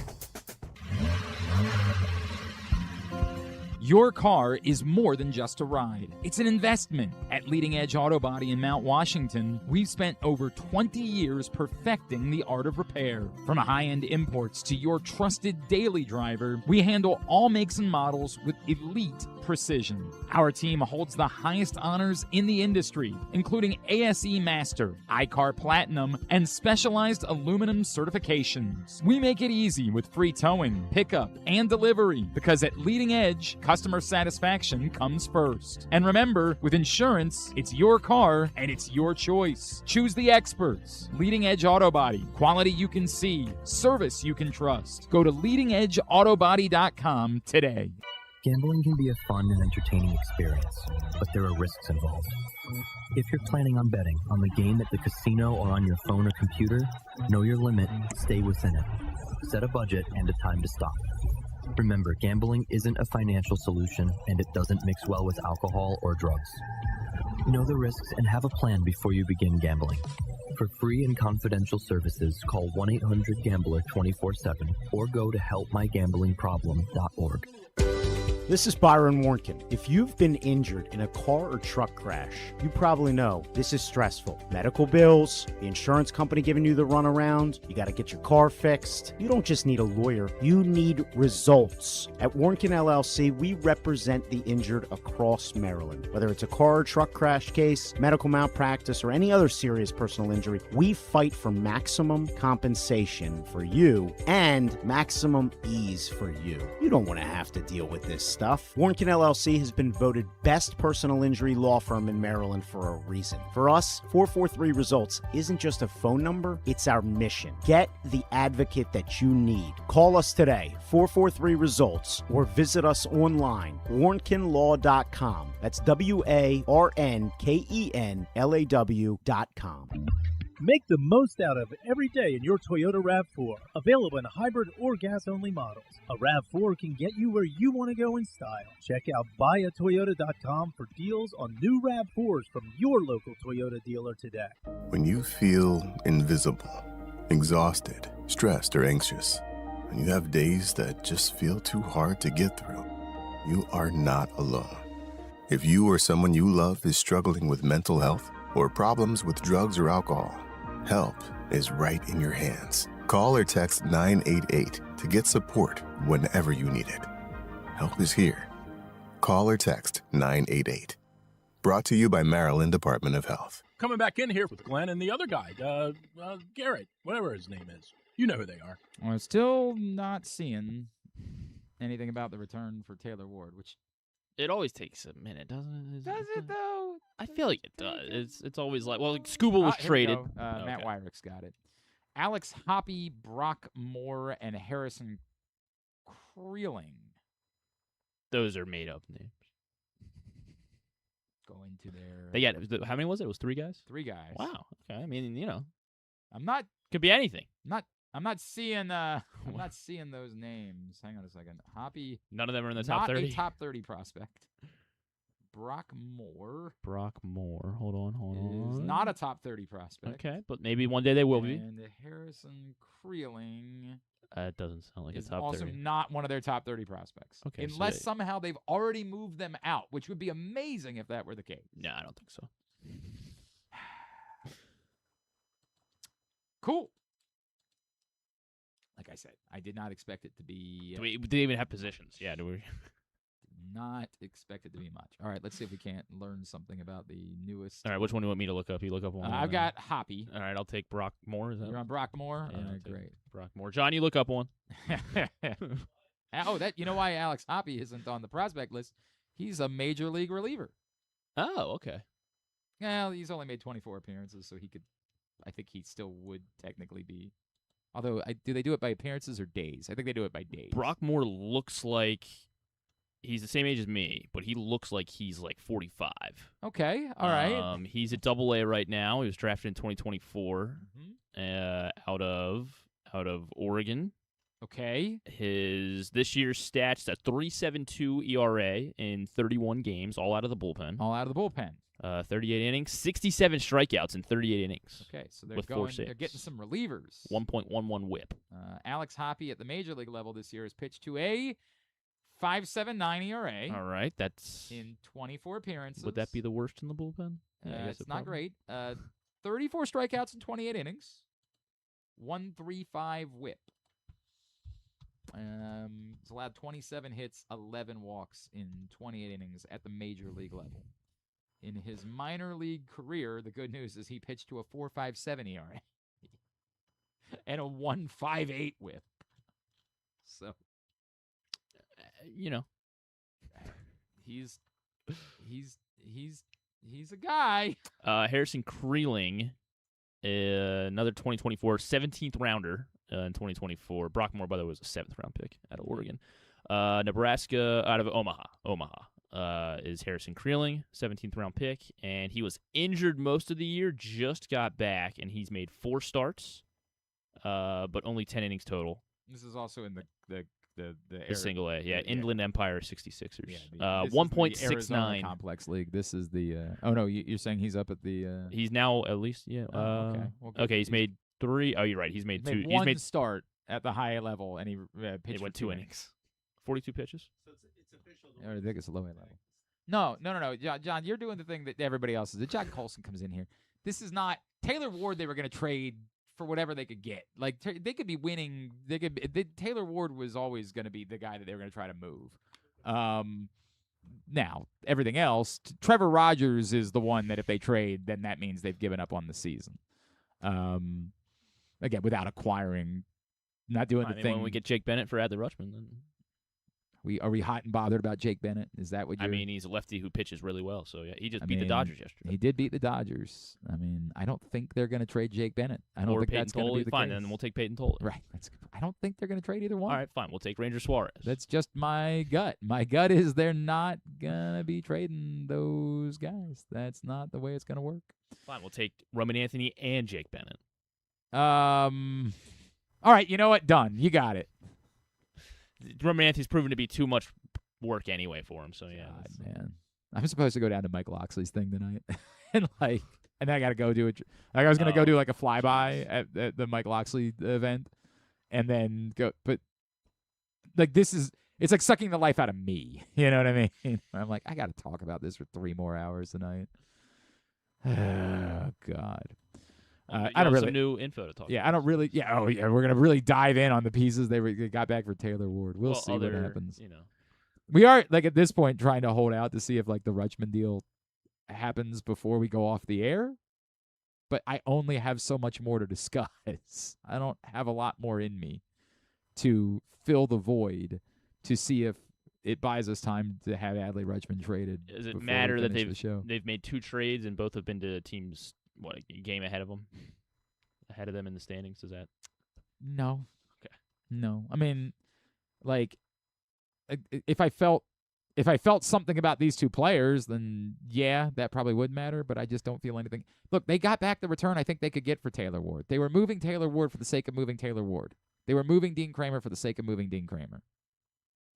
Your car is more than just a ride. It's an investment. At Leading Edge Auto Body in Mount Washington, we've spent over 20 years perfecting the art of repair. From high-end imports to your trusted daily driver, we handle all makes and models with elite precision. Our team holds the highest honors in the industry, including ASE Master, ICAR Platinum, and specialized aluminum certifications. We make it easy with free towing, pickup, and delivery because at Leading Edge, customer satisfaction comes first. And remember, with insurance, it's your car and it's your choice. Choose the experts. Leading Edge Auto Body. Quality you can see. Service you can trust. Go to leadingedautobody.com today. Gambling can be a fun and entertaining experience, but there are risks involved. If you're planning on betting on the game at the casino or on your phone or computer, know your limit, stay within it. Set a budget and a time to stop. Remember, gambling isn't a financial solution, and it doesn't mix well with alcohol or drugs. Know the risks and have a plan before you begin gambling. For free and confidential services, call 1-800-GAMBLER 24/7 or go to helpmygamblingproblem.org. This is Byron Warnken. If you've been injured in a car or truck crash, you probably know this is stressful. Medical bills, the insurance company giving you the runaround, you got to get your car fixed. You don't just need a lawyer, you need results. At Warnken LLC, we represent the injured across Maryland. Whether it's a car or truck crash case, medical malpractice, or any other serious personal injury, we fight for maximum compensation for you and maximum ease for you. You don't want to have to deal with this stuff. Warnken LLC has been voted best personal injury law firm in Maryland for a reason. For us, 443 Results isn't just a phone number, it's our mission. Get the advocate that you need. Call us today, 443 Results, or visit us online, warnkenlaw.com. That's WARNKENLAW.com. Make the most out of every day in your Toyota RAV4. Available in hybrid or gas-only models. A RAV4 can get you where you want to go in style. Check out buyatoyota.com for deals on new RAV4s from your local Toyota dealer today. When you feel invisible, exhausted, stressed, or anxious, when you have days that just feel too hard to get through, you are not alone. If you or someone you love is struggling with mental health or problems with drugs or alcohol, help is right in your hands. Call or text 988 to get support whenever you need it. Help is here. Call or text 988. Brought to you by Maryland Department of Health. Coming back in here with Glenn and the other guy, Garrett, whatever his name is. You know who they are. I'm still not seeing anything about the return for Taylor Ward, which It always takes a minute, doesn't it? does it though? I feel like it does. It's always like, well, Scuba was Here we traded. go. Matt Wyrick's got it. Alex Hoppe, Brock Moore, and Harrison Creeling. Those are made up names. Going to their. They got how many was it? It was 3 guys. 3 guys. Wow. Okay. I mean, I'm not. Could be anything. I'm not seeing. I'm not seeing those names. Hang on a second. Hoppe. None of them are in the top 30. Not a top 30 prospect. Brock Moore. Hold on. Is not a top 30 prospect. Okay, but maybe one day they will be. And Harrison Creeling. It doesn't sound like a is top also 30. not one of their top 30 prospects. Okay, unless somehow they've already moved them out, which would be amazing if that were the case. No, I don't think so. Cool. Like I said, I did not expect it to be. Do they even have positions? Yeah, do we? Not expect it to be much. All right, let's see if we can't learn something about the newest. All right, which one do you want me to look up? You look up one. I've got Hoppe. All right, I'll take Brock Moore. Is that? You're on Brock Moore? Yeah, All right, great. Brock Moore. John, you look up one. You know why Alex Hoppe isn't on the prospect list? He's a major league reliever. Oh, okay. Well, he's only made 24 appearances, so he could. I think he still would technically be. Although, do they do it by appearances or days? I think they do it by days. Brock Moore looks like he's the same age as me, but he looks like he's like 45. Okay, all right. He's at AA right now. He was drafted in 2024 out of Oregon. Okay. His this year's stats, a 3.72 ERA in 31 games, all out of the bullpen. 38 innings, 67 strikeouts in 38 innings. Okay, so with they're getting some relievers. 1.11 whip. Alex Hoppe at the major league level this year has pitched to a 5.79 ERA. All right, that's in 24 appearances. Would that be the worst in the bullpen? Yeah, it's not great. 34 strikeouts in 28 innings. 1.35 whip. He's allowed 27 hits, 11 walks in 28 innings at the major league level. In his minor league career, the good news is he pitched to a 4.57 ERA and a 1.58 WHIP. So, he's a guy. Harrison Creeling, another 2024 17th rounder in 2024. Brockmore, by the way, was a 7th round pick out of Oregon. Nebraska, out of Omaha is Harrison Creeling, 17th round pick, and he was injured most of the year, just got back, and he's made 4 starts, but only 10 innings total. This is also in the single A, yeah. Inland Empire 66ers. Yeah, 1.69 complex league. This is the. Oh no, you're saying he's up at the. He's now at least okay. Well, okay, he's made 3. Oh, you're right. He's made 2. He's made start at the high level, and he pitched. He went 2 innings. 42 pitches. So it's official. I think it's a low A level. No. John, you're doing the thing that everybody else is. John Colson comes in here. This is not Taylor Ward. They were going to trade for whatever they could get. Like, they could be winning. Taylor Ward was always going to be the guy that they were going to try to move. Now, everything else, Trevor Rogers is the one that if they trade, then that means they've given up on the season. Again, without acquiring, not doing the thing. When we get Jake Bennett for Adley Rutschman, then are we hot and bothered about Jake Bennett? Is that what you're... I mean, he's a lefty who pitches really well, so yeah, he just beat the Dodgers yesterday. He did beat the Dodgers. I mean, I don't think they're going to trade Jake Bennett. I don't think that's going to be the fine, case. Then we'll take Peyton Tolle. Right. I don't think they're going to trade either one. All right, fine. We'll take Ranger Suarez. That's just my gut. My gut is they're not going to be trading those guys. That's not the way it's going to work. Fine. We'll take Roman Anthony and Jake Bennett. All right, you know what? Done. You got it. Roman Anthony's proven to be too much work anyway for him, so yeah. God, man. I'm supposed to go down to Mike Loxley's thing tonight. and I got to go do it. Like, I was going to go do like a flyby at the Mike Loxley event and then go. But like, it's like sucking the life out of me. You know what I mean? I'm like, I got to talk about this for 3 more hours tonight. Oh, God. I don't really some new info to talk. Yeah, about. I don't really. Yeah, we're gonna really dive in on the pieces they got back for Taylor Ward. We'll see what happens. We are like at this point trying to hold out to see if like the Rutschman deal happens before we go off the air. But I only have so much more to discuss. I don't have a lot more in me to fill the void to see if it buys us time to have Adley Rutschman traded. Does it matter that they've made 2 trades and both have been to teams? What, a game ahead of them? Ahead of them in the standings? Is that? No. Okay. No. I mean, like, if I felt something about these 2 players, then yeah, that probably would matter, but I just don't feel anything. Look, they got back the return I think they could get for Taylor Ward. They were moving Taylor Ward for the sake of moving Taylor Ward. They were moving Dean Kremer for the sake of moving Dean Kremer.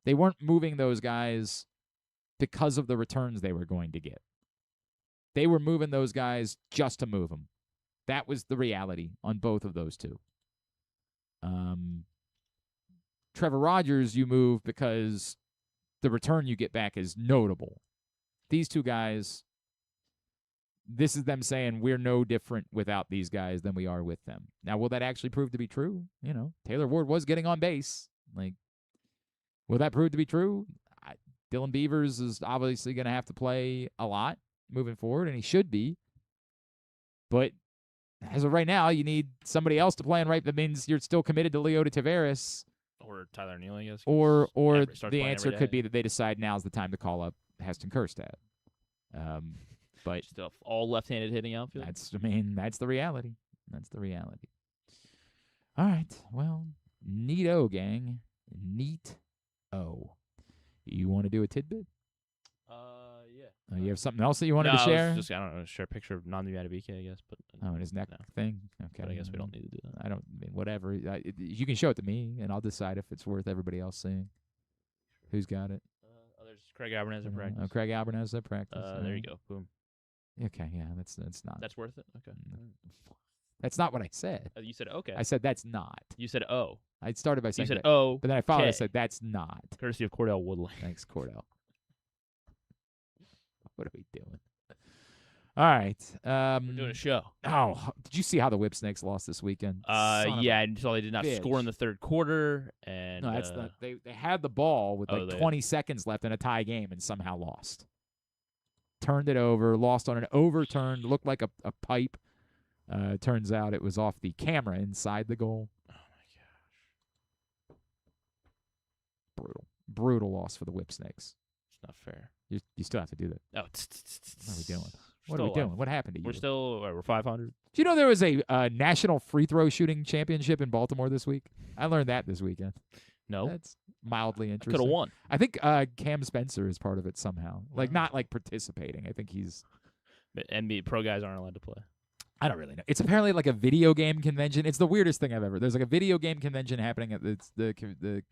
They weren't moving those guys because of the returns they were going to get. They were moving those guys just to move them. That was the reality on both of those 2. Trevor Rogers, you move because the return you get back is notable. These 2 guys, this is them saying we're no different without these guys than we are with them. Now, will that actually prove to be true? Taylor Ward was getting on base. Like, will that prove to be true? Dylan Beavers is obviously going to have to play a lot moving forward, and he should be. But as of right now, you need somebody else to play in right. That means you're still committed to Leota Taveras. Or Tyler Neal, I guess. Or the answer could be that they decide now's the time to call up Heston Kjerstad. But still all left-handed hitting outfield. That's the reality. That's the reality. All right. Well, neato, gang. Neat-o. You want to do a tidbit? Yeah. You have something else that you wanted to share? I don't know, share a picture of Nandi Madubuike, I guess. But his neck thing? Okay. But I guess we don't need to do that. I don't, whatever. You can show it to me, and I'll decide if it's worth everybody else seeing. Who's got it? There's Craig Albernaz at practice. Craig Albernaz at practice. There you go. Boom. Okay, yeah, that's not. That's worth it? Okay. That's not what I said. You said okay. I said that's not. You said oh. I started by saying you said that, oh, but then I followed. I said that's not. Courtesy of Cordell Woodley. Thanks, Cordell. What are we doing? All right. We're doing a show. Oh, did you see how the Whipsnakes lost this weekend? Yeah, and so they did not bitch. score in the third quarter. And No, that's not. They had the ball with like 20 seconds left in a tie game and somehow lost. Turned it over, lost on an overturned, looked like a pipe. Turns out it was off the camera inside the goal. Oh, my gosh. Brutal loss for the Whipsnakes. It's not fair. You still have to do that. Oh, what are we doing? We're What are we doing? What happened to you? We're 500. Do you know there was a national free throw shooting championship in Baltimore this week? I learned that this weekend. No. That's mildly interesting. Could have won. I think Cam Spencer is part of it somehow. Like, not like participating. I think he's... But NBA pro guys aren't allowed to play. I don't really know. It's apparently like a video game convention. It's the weirdest thing I've ever... There's like a video game convention happening at the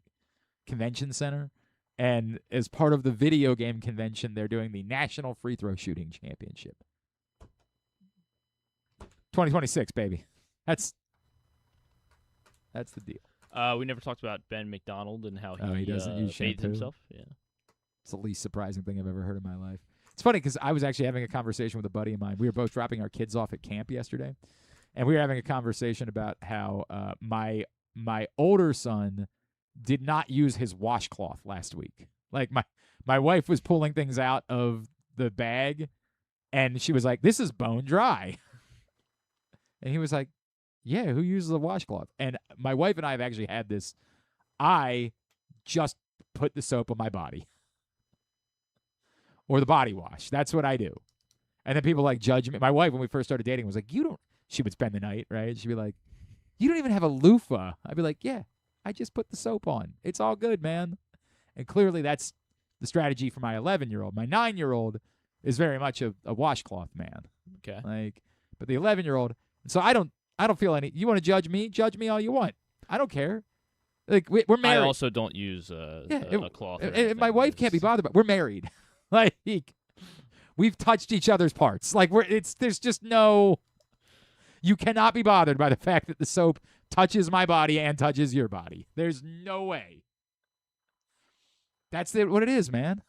convention center. And as part of the video game convention, they're doing the National Free Throw Shooting Championship. 2026, baby. That's the deal. We never talked about Ben McDonald and how he doesn't use bathed shampoo. himself. Yeah, it's the least surprising thing I've ever heard in my life. It's funny because I was actually having a conversation with a buddy of mine. We were both dropping our kids off at camp yesterday, and we were having a conversation about how my older son did not use his washcloth last week. Like my wife was pulling things out of the bag, and she was like, "This is bone dry," and he was like, "Yeah, who uses a washcloth?" And my wife and I have actually had this. I just put the soap on my body. Or the body wash. That's what I do. And then people like judge me. My wife, when we first started dating, was like, she would spend the night, right? She'd be like, "You don't even have a loofah." I'd be like, "Yeah, I just put the soap on. It's all good, man." And clearly that's the strategy for my 11-year-old. My 9-year-old is very much a washcloth man. Okay. But the 11-year-old, so I don't feel any, you want to judge me? Judge me all you want. I don't care. Like, we're married. I also don't use a cloth. And my wife can't be bothered, but we're married. Like, we've touched each other's parts. Like, there's just no, you cannot be bothered by the fact that the soap touches my body and touches your body. There's no way. That's what it is, man.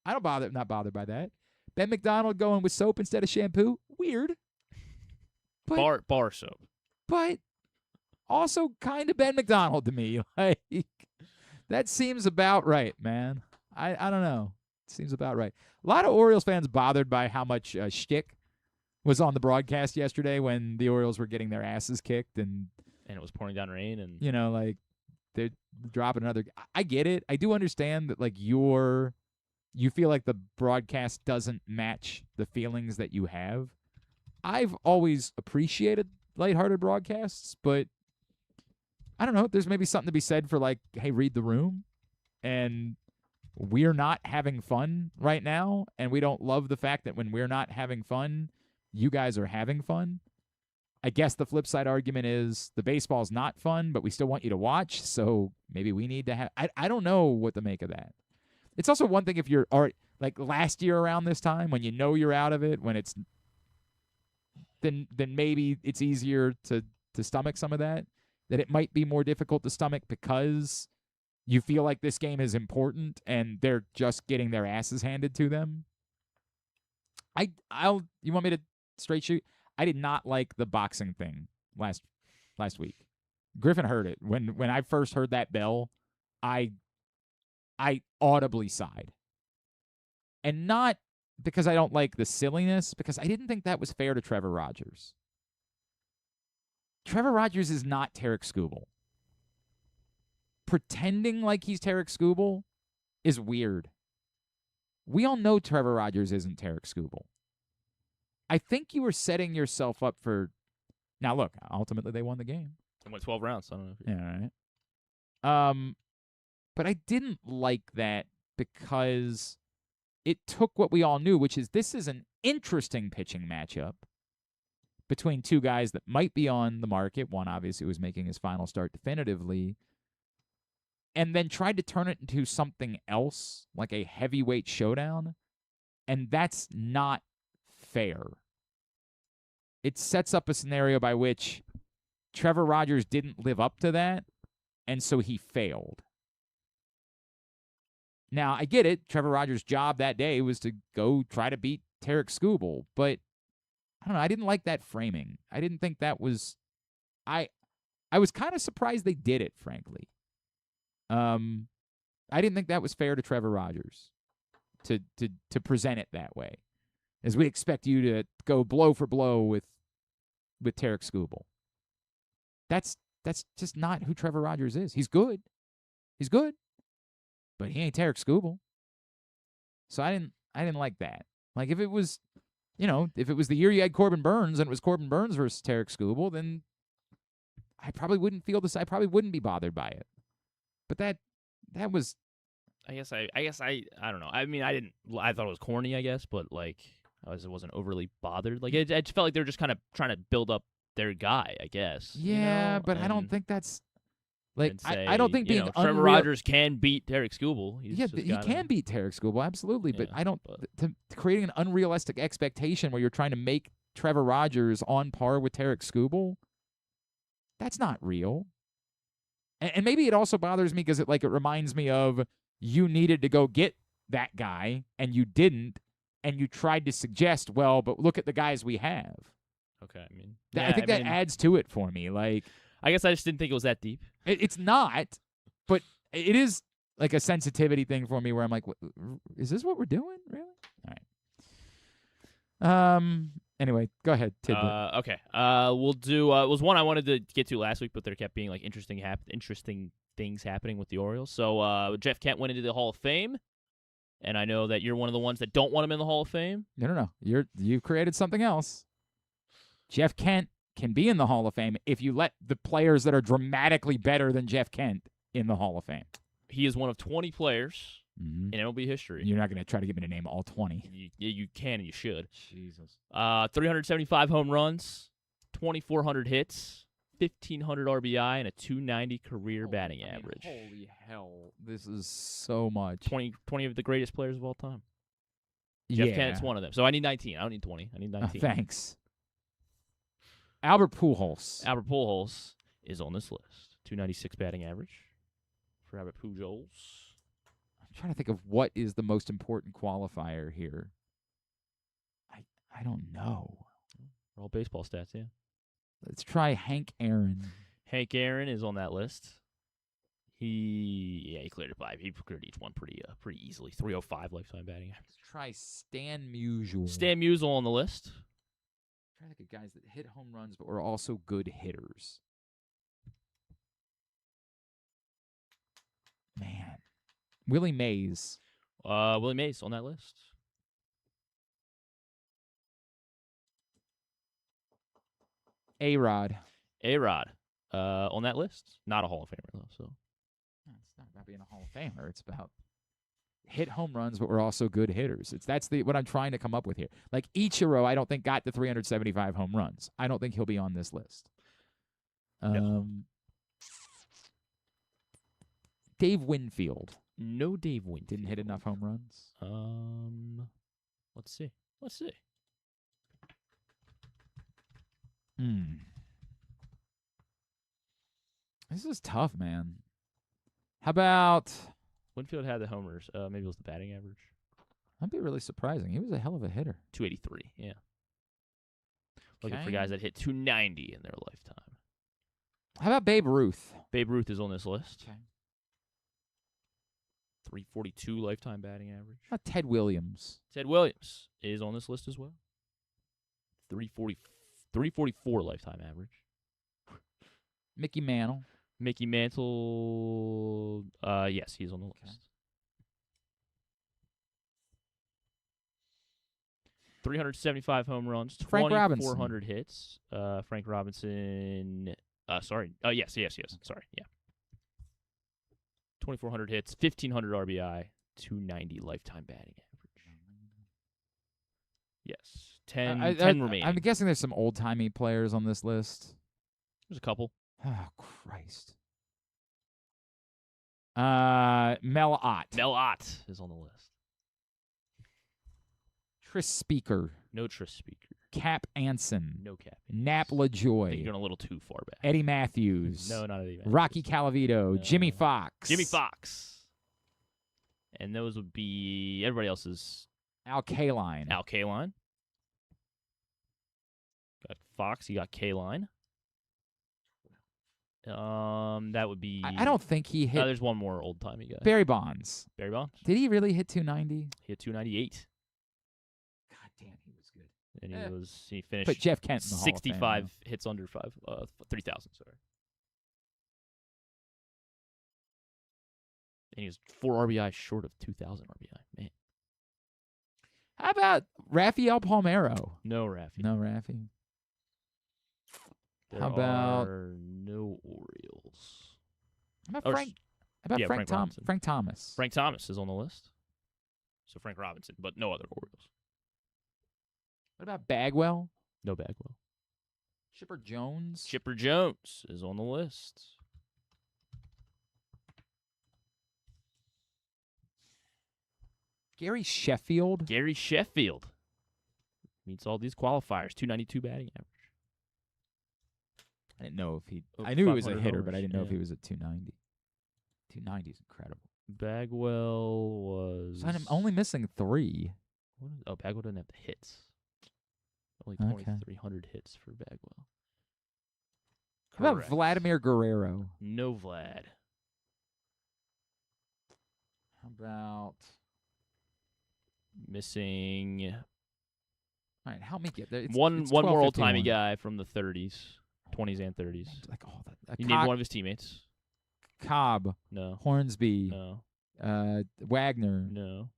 I don't not bothered by that. Ben McDonald going with soap instead of shampoo, weird. But, bar soap. But also kind of Ben McDonald to me. Like, that seems about right, man. I don't know. Seems about right. A lot of Orioles fans bothered by how much shtick was on the broadcast yesterday when the Orioles were getting their asses kicked and it was pouring down rain and like they're dropping another. I get it. I do understand that like you feel like the broadcast doesn't match the feelings that you have. I've always appreciated lighthearted broadcasts, but I don't know. There's maybe something to be said for like, hey, read the room, and we're not having fun right now, and we don't love the fact that when we're not having fun, you guys are having fun. I guess the flip side argument is the baseball's not fun, but we still want you to watch, so maybe we need to have... I don't know what to make of that. It's also one thing if you're... like last year around this time, when you know you're out of it, when it's... Then maybe it's easier to stomach some of that. That it might be more difficult to stomach because you feel like this game is important and they're just getting their asses handed to them. You want me to straight shoot? I did not like the boxing thing last week. Griffin heard it. When I first heard that bell, I audibly sighed. And not because I don't like the silliness, because I didn't think that was fair to Trevor Rogers. Trevor Rogers is not Tarek Skubal. Pretending like he's Tarek Skubal is weird. We all know Trevor Rogers isn't Tarek Skubal. I think you were setting yourself up for... Now, look, ultimately they won the game. They went 12 rounds. I don't know. Yeah, right. But I didn't like that because it took what we all knew, which is this is an interesting pitching matchup between two guys that might be on the market. One obviously was making his final start definitively, and then tried to turn it into something else, like a heavyweight showdown, and that's not fair. It sets up a scenario by which Trevor Rogers didn't live up to that, and so he failed. Now, I get it. Trevor Rogers' job that day was to go try to beat Tarek Skubal, but I don't know. I didn't like that framing. I didn't think that was. I was kind of surprised they did it, frankly. I didn't think that was fair to Trevor Rogers to present it that way, as we expect you to go blow for blow with Tarek Skubal. That's just not who Trevor Rogers is. He's good, but he ain't Tarek Skubal. So I didn't like that. Like if it was, if it was the year you had Corbin Burns and it was Corbin Burns versus Tarek Skubal, then I probably wouldn't feel this. I probably wouldn't be bothered by it. But that was. I guess I don't know. I mean, I thought it was corny, I guess, but like I wasn't overly bothered. Like it just felt like they were just kind of trying to build up their guy, I guess. Yeah, but I don't think that's like I don't think being Trevor Rogers can beat Tarek Skubal. He can beat Tarek Skubal, absolutely. But I don't creating an unrealistic expectation where you're trying to make Trevor Rogers on par with Tarek Skubal. That's not real. And maybe it also bothers me because it reminds me of you needed to go get that guy and you didn't, and you tried to suggest, well, but look at the guys we have. Okay, I mean, I think that adds to it for me. Like, I guess I just didn't think it was that deep. It's not, but it is like a sensitivity thing for me where I'm like, is this what we're doing? Really? All right. Anyway, go ahead, Tidbit. Okay. We'll do. It was one I wanted to get to last week, but there kept being like interesting things happening with the Orioles. So Jeff Kent went into the Hall of Fame, and I know that you're one of the ones that don't want him in the Hall of Fame. No. You created something else. Jeff Kent can be in the Hall of Fame if you let the players that are dramatically better than Jeff Kent in the Hall of Fame. He is one of 20 players in MLB history. You're not going to try to get me to name all 20. You can and you should. Jesus. 375 home runs, 2,400 hits, 1,500 RBI, and a 290 career batting average. Holy hell. This is so much. 20 of the greatest players of all time. Jeff Kent's one of them. So I need 19. I don't need 20. I need 19. Thanks. Albert Pujols. Albert Pujols is on this list. 296 batting average for Albert Pujols. I'm trying to think of what is the most important qualifier here. I don't know. They're all baseball stats, yeah. Let's try Hank Aaron. Hank Aaron is on that list. He cleared it by. He cleared each one pretty easily. 305 lifetime batting average. Let's try Stan Musial. Stan Musial on the list. I'm trying to think of guys that hit home runs but were also good hitters. Man. Willie Mays. Willie Mays on that list. A-Rod. A-Rod on that list. Not a Hall of Famer, though. So it's not about being a Hall of Famer. It's about hit home runs, but we're also good hitters. That's what I'm trying to come up with here. Like Ichiro, I don't think got the 375 home runs. I don't think he'll be on this list. No. Dave Winfield. No Dave Winfield. Didn't hit enough home runs. Let's see. This is tough, man. How about Winfield had the homers. Maybe it was the batting average. That'd be really surprising. He was a hell of a hitter. 283, yeah. Looking for guys that hit 290 in their lifetime. How about Babe Ruth? Babe Ruth is on this list. Okay. 342 lifetime batting average. How about Ted Williams? Ted Williams is on this list as well. 344 lifetime average. Mickey Mantle. Mickey Mantle, yes, he's on the list. 375 home runs, 2,400 hits. Frank Robinson, sorry. Oh, yes. Sorry, yeah. 2,400 hits, 1,500 RBI, 290 lifetime batting average. Yes, 10 remaining. I'm guessing there's some old-timey players on this list. There's a couple. Oh, Christ. Mel Ott. Mel Ott is on the list. Tris Speaker. No Tris Speaker. Cap Anson. No Cap. Nap LaJoy. I think you're going a little too far back. Eddie Matthews. No, not Eddie Matthews. Rocky Calavito. No. Jimmy Fox. Jimmy Fox. And those would be everybody else's. Al Kaline. Al Kaline. Fox, you got K-Line. That would be... I don't think he hit... there's one more old-timey guy. Barry Bonds. Barry Bonds? Did he really hit 290? He hit 298. God damn, he was good. And he finished... Put Jeff Kent in the Hall of Fame, 65 hits under 3,000, sorry. And he was 4 RBI short of 2,000 RBI. Man. How about Rafael Palmeiro? No Rafi. No Rafi. There How about are no Orioles? How about Frank? How about Frank Robinson. Frank Thomas? Frank Thomas is on the list. So Frank Robinson, but no other Orioles. What about Bagwell? No Bagwell. Chipper Jones? Chipper Jones is on the list. Gary Sheffield? Gary Sheffield meets all these qualifiers. 292 batting average. I didn't know if he... Over I knew he was a 500 hitter, but I homers, didn't know if yeah. he was at 290. 290 is incredible. Bagwell was... So I'm only missing 3. Bagwell didn't have the hits. Only Okay. 2,300 hits for Bagwell. How about Correct. Vladimir Guerrero? No Vlad. How about... Missing... All right, help me get there. One It's more old-timey 1251. guy from the 30s. 20s and 30s. Like all that. You named one of his teammates. Cobb. No. Hornsby. No. Wagner. No.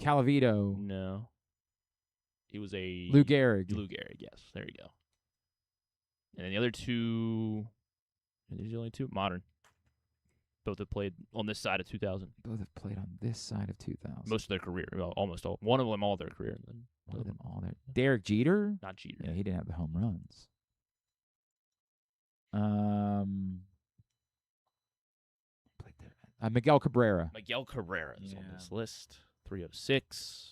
Calavito. No. He was a... Lou Gehrig. Lou Gehrig, yes. There you go. And then the other two... Are these the only two? Modern. Both have played on this side of 2000. Both have played on this side of 2000. Most of their career. Well, almost all. One of them all their career. And then One of them all there. Derek Jeter? Not Jeter. Yeah, he didn't have the home runs. Played there. Miguel Cabrera. Miguel Cabrera is on this list. 306.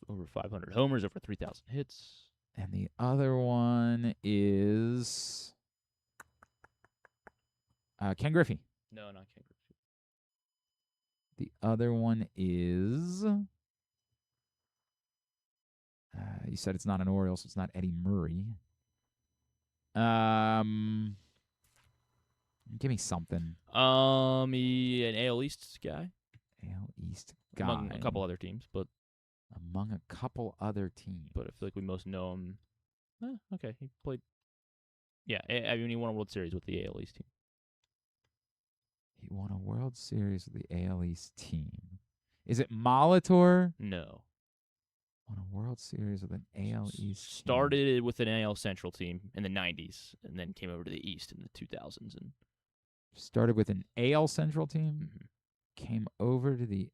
Over 500 homers, over 3,000 hits. And the other one is Ken Griffey. No, not Ken Griffey. The other one is... you said it's not an Oriole, so it's not Eddie Murray. Give me something. An AL East guy. AL East guy. Among a couple other teams, but... Among a couple other teams. But I feel like we most know him. Okay, he played... Yeah, I mean, he won a World Series with the AL East team. He won a World Series with the AL East team. Is it Molitor? No. Won a World Series with an AL East team. Started with an AL Central team in the 90s, and then came over to the East in the 2000s. And Started with an AL Central team. Came over to the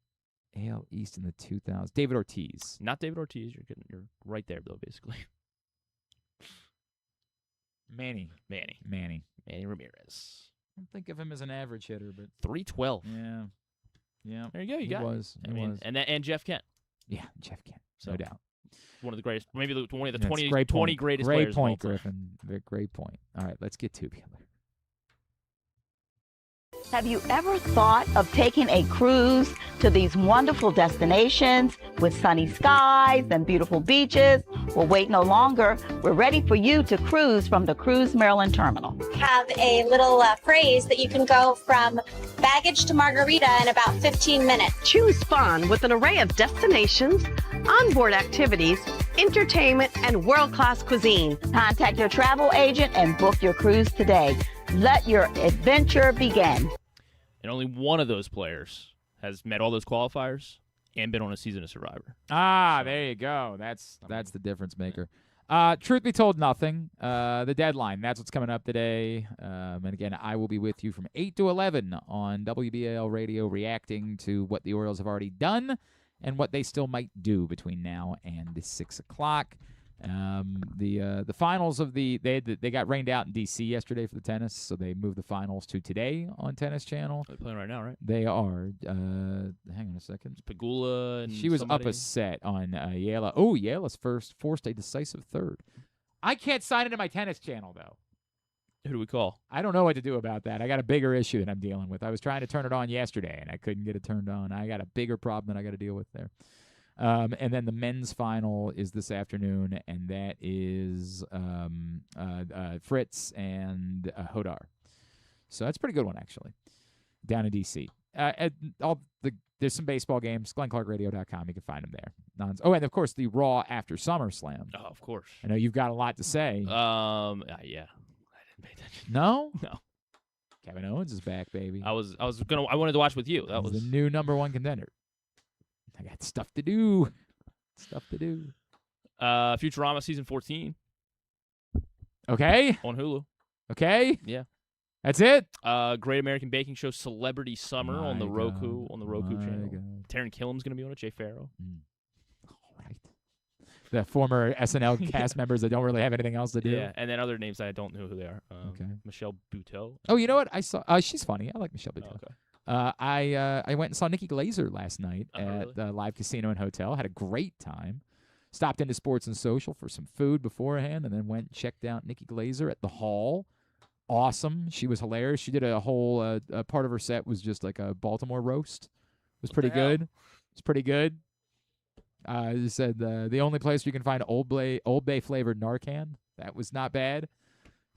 AL East in the 2000s. David Ortiz. Not David Ortiz. You're right there, though, basically. Manny Ramirez. I don't think of him as an average hitter, but 312. Yeah. There you go. You got it. I mean, and Jeff Kent. Yeah, Jeff Kent. So, no doubt. One of the greatest, maybe one of the That's 20 great 20 point. greatest Great players point, of all time. Griffin. Great point. All right, let's get tubular. Have you ever thought of taking a cruise to these wonderful destinations with sunny skies and beautiful beaches? Well, wait no longer. We're ready for you to cruise from the Cruise Maryland Terminal. Have a little phrase that you can go from baggage to margarita in about 15 minutes. Choose fun with an array of destinations, onboard activities, entertainment, and world-class cuisine. Contact your travel agent and book your cruise today. Let your adventure begin. And only one of those players has met all those qualifiers and been on a season of Survivor. There you go. That's the difference maker. Truth be told, nothing. The deadline. That's what's coming up today. And again, I will be with you from 8 to 11 on WBAL Radio, reacting to what the Orioles have already done and what they still might do between now and 6 o'clock. The finals of they got rained out in D.C. yesterday for the tennis, so they moved the finals to today on Tennis Channel. They're playing right now, right? They are. Hang on a second. Pagula and she was somebody. up a set on Yala. Oh, Yala's forced a decisive third. I can't sign into my Tennis Channel though. Who do we call? I don't know what to do about that. I got a bigger issue that I'm dealing with. I was trying to turn it on yesterday and I couldn't get it turned on. I got a bigger problem that I got to deal with there. And then the men's final is this afternoon, and that is Fritz and Hodar. So that's a pretty good one, actually, down in D.C. There's some baseball games, GlennClarkRadio.com. You can find them there. And, of course, the Raw after SummerSlam. Oh, of course. I know you've got a lot to say. Yeah. I didn't pay attention. No? No. Kevin Owens is back, baby. I wanted to watch with you. That was the new number one contender. I got stuff to do. Futurama season 14. Okay. On Hulu. Okay. Yeah. That's it. Great American Baking Show Celebrity Summer on the Roku channel. God. Taron Killam's going to be on it. Jay Farrow. All right. The former SNL cast members that don't really have anything else to do. Yeah, and then other names I don't know who they are. Okay. Michelle Buteau. Oh, you know what? I saw. She's funny. I like Michelle Buteau. Okay. I went and saw Nikki Glazer last night at the Live Casino and Hotel. Had a great time. Stopped into Sports and Social for some food beforehand, and then went and checked out Nikki Glazer at the Hall. Awesome. She was hilarious. She did a whole part of her set was just like a Baltimore roast. It was pretty good. It's pretty good. They said the only place you can find Old Bay flavored Narcan. That was not bad.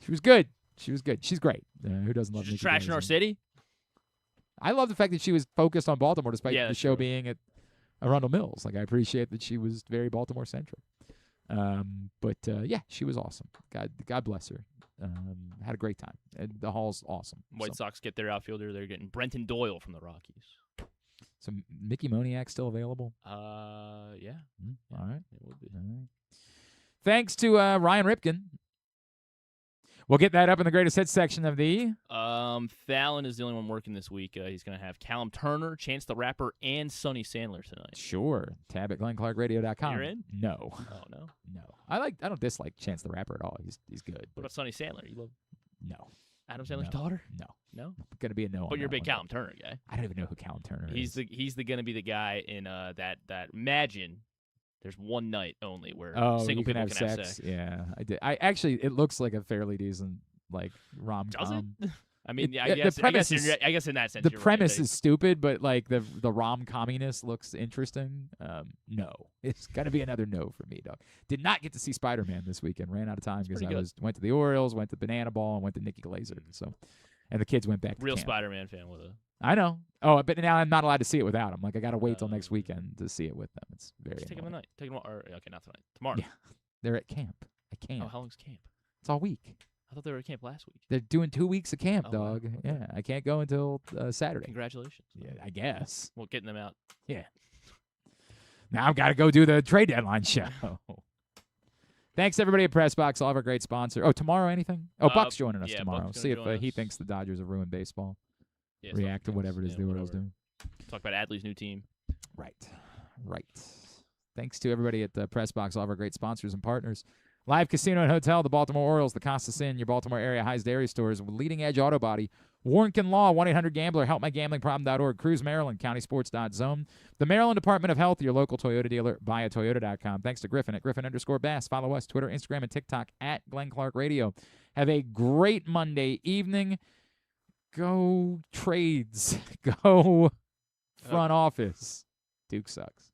She was good. She's great. Who doesn't love Nikki Trashing Glazer? our city? I love the fact that she was focused on Baltimore despite the show being at Arundel Mills. Like, I appreciate that she was very Baltimore centric. But she was awesome. God bless her. Had a great time. The Hall's awesome. White Sox get their outfielder. They're getting Brenton Doyle from the Rockies. So Mickey Moniak still available? Yeah. All right. It would be. All right. Thanks to Ryan Ripken. We'll get that up in the greatest hits section of the. Fallon is the only one working this week. He's going to have Callum Turner, Chance the Rapper, and Sonny Sandler tonight. Sure. Tab at GlennClarkRadio.com. You're in? No. Oh, no? No. I don't dislike Chance the Rapper at all. He's good. What about Sonny Sandler? You love No. Adam Sandler's daughter? No. No? Going to be a no. But you're a big Callum Turner guy. I don't even know who Callum Turner is. He's going to be the guy in that Imagine. There's one night only where single you can people have can sex. Yeah, I did. It looks like a fairly decent rom-com. Does it? I mean, I I guess in that sense, the you're premise right. is stupid, but like the rom-comminess looks interesting. No, it's gonna be another no for me, dog. Did not get to see Spider-Man this weekend. Ran out of time because went to the Orioles, went to Banana Ball, and went to Nikki Glazer. So, and the kids went back. Real to camp. Spider-Man fan with a. I know. Oh, but now I'm not allowed to see it without them. Like, I got to wait till next weekend to see it with them. It's very. Just take them annoying. tonight. Take them. Okay, not tonight. Tomorrow. Yeah, they're at camp. I can't. Oh, how long's camp? It's all week. I thought they were at camp last week. They're doing 2 weeks of camp, Oh, dog. wow. Okay. Yeah, I can't go until Saturday. Congratulations. Yeah, I guess. Well, getting them out. Yeah. Now I've got to go do the trade deadline show. Thanks, everybody at PressBox. All of our great sponsor. Oh, tomorrow anything? Oh, Buck's joining us tomorrow. Buck's See if join he us. thinks the Dodgers have ruined baseball. Yeah, React to whatever it is the Orioles do. Talk about Adley's new team. Right. Thanks to everybody at PressBox, all of our great sponsors and partners. Live Casino and Hotel, the Baltimore Orioles, the Costas Inn, your Baltimore area highest dairy stores, Leading Edge Auto Body, Warnken Law, 1-800-GAMBLER, HelpMyGamblingProblem.org, Cruise Maryland, CountySports.zone, the Maryland Department of Health, your local Toyota dealer, buyatoyota.com. Thanks to Griffin at Griffin_Bass. Follow us, Twitter, Instagram, and TikTok at Glenn Clark Radio. Have a great Monday evening. Go Trades. Go front office. Duke sucks.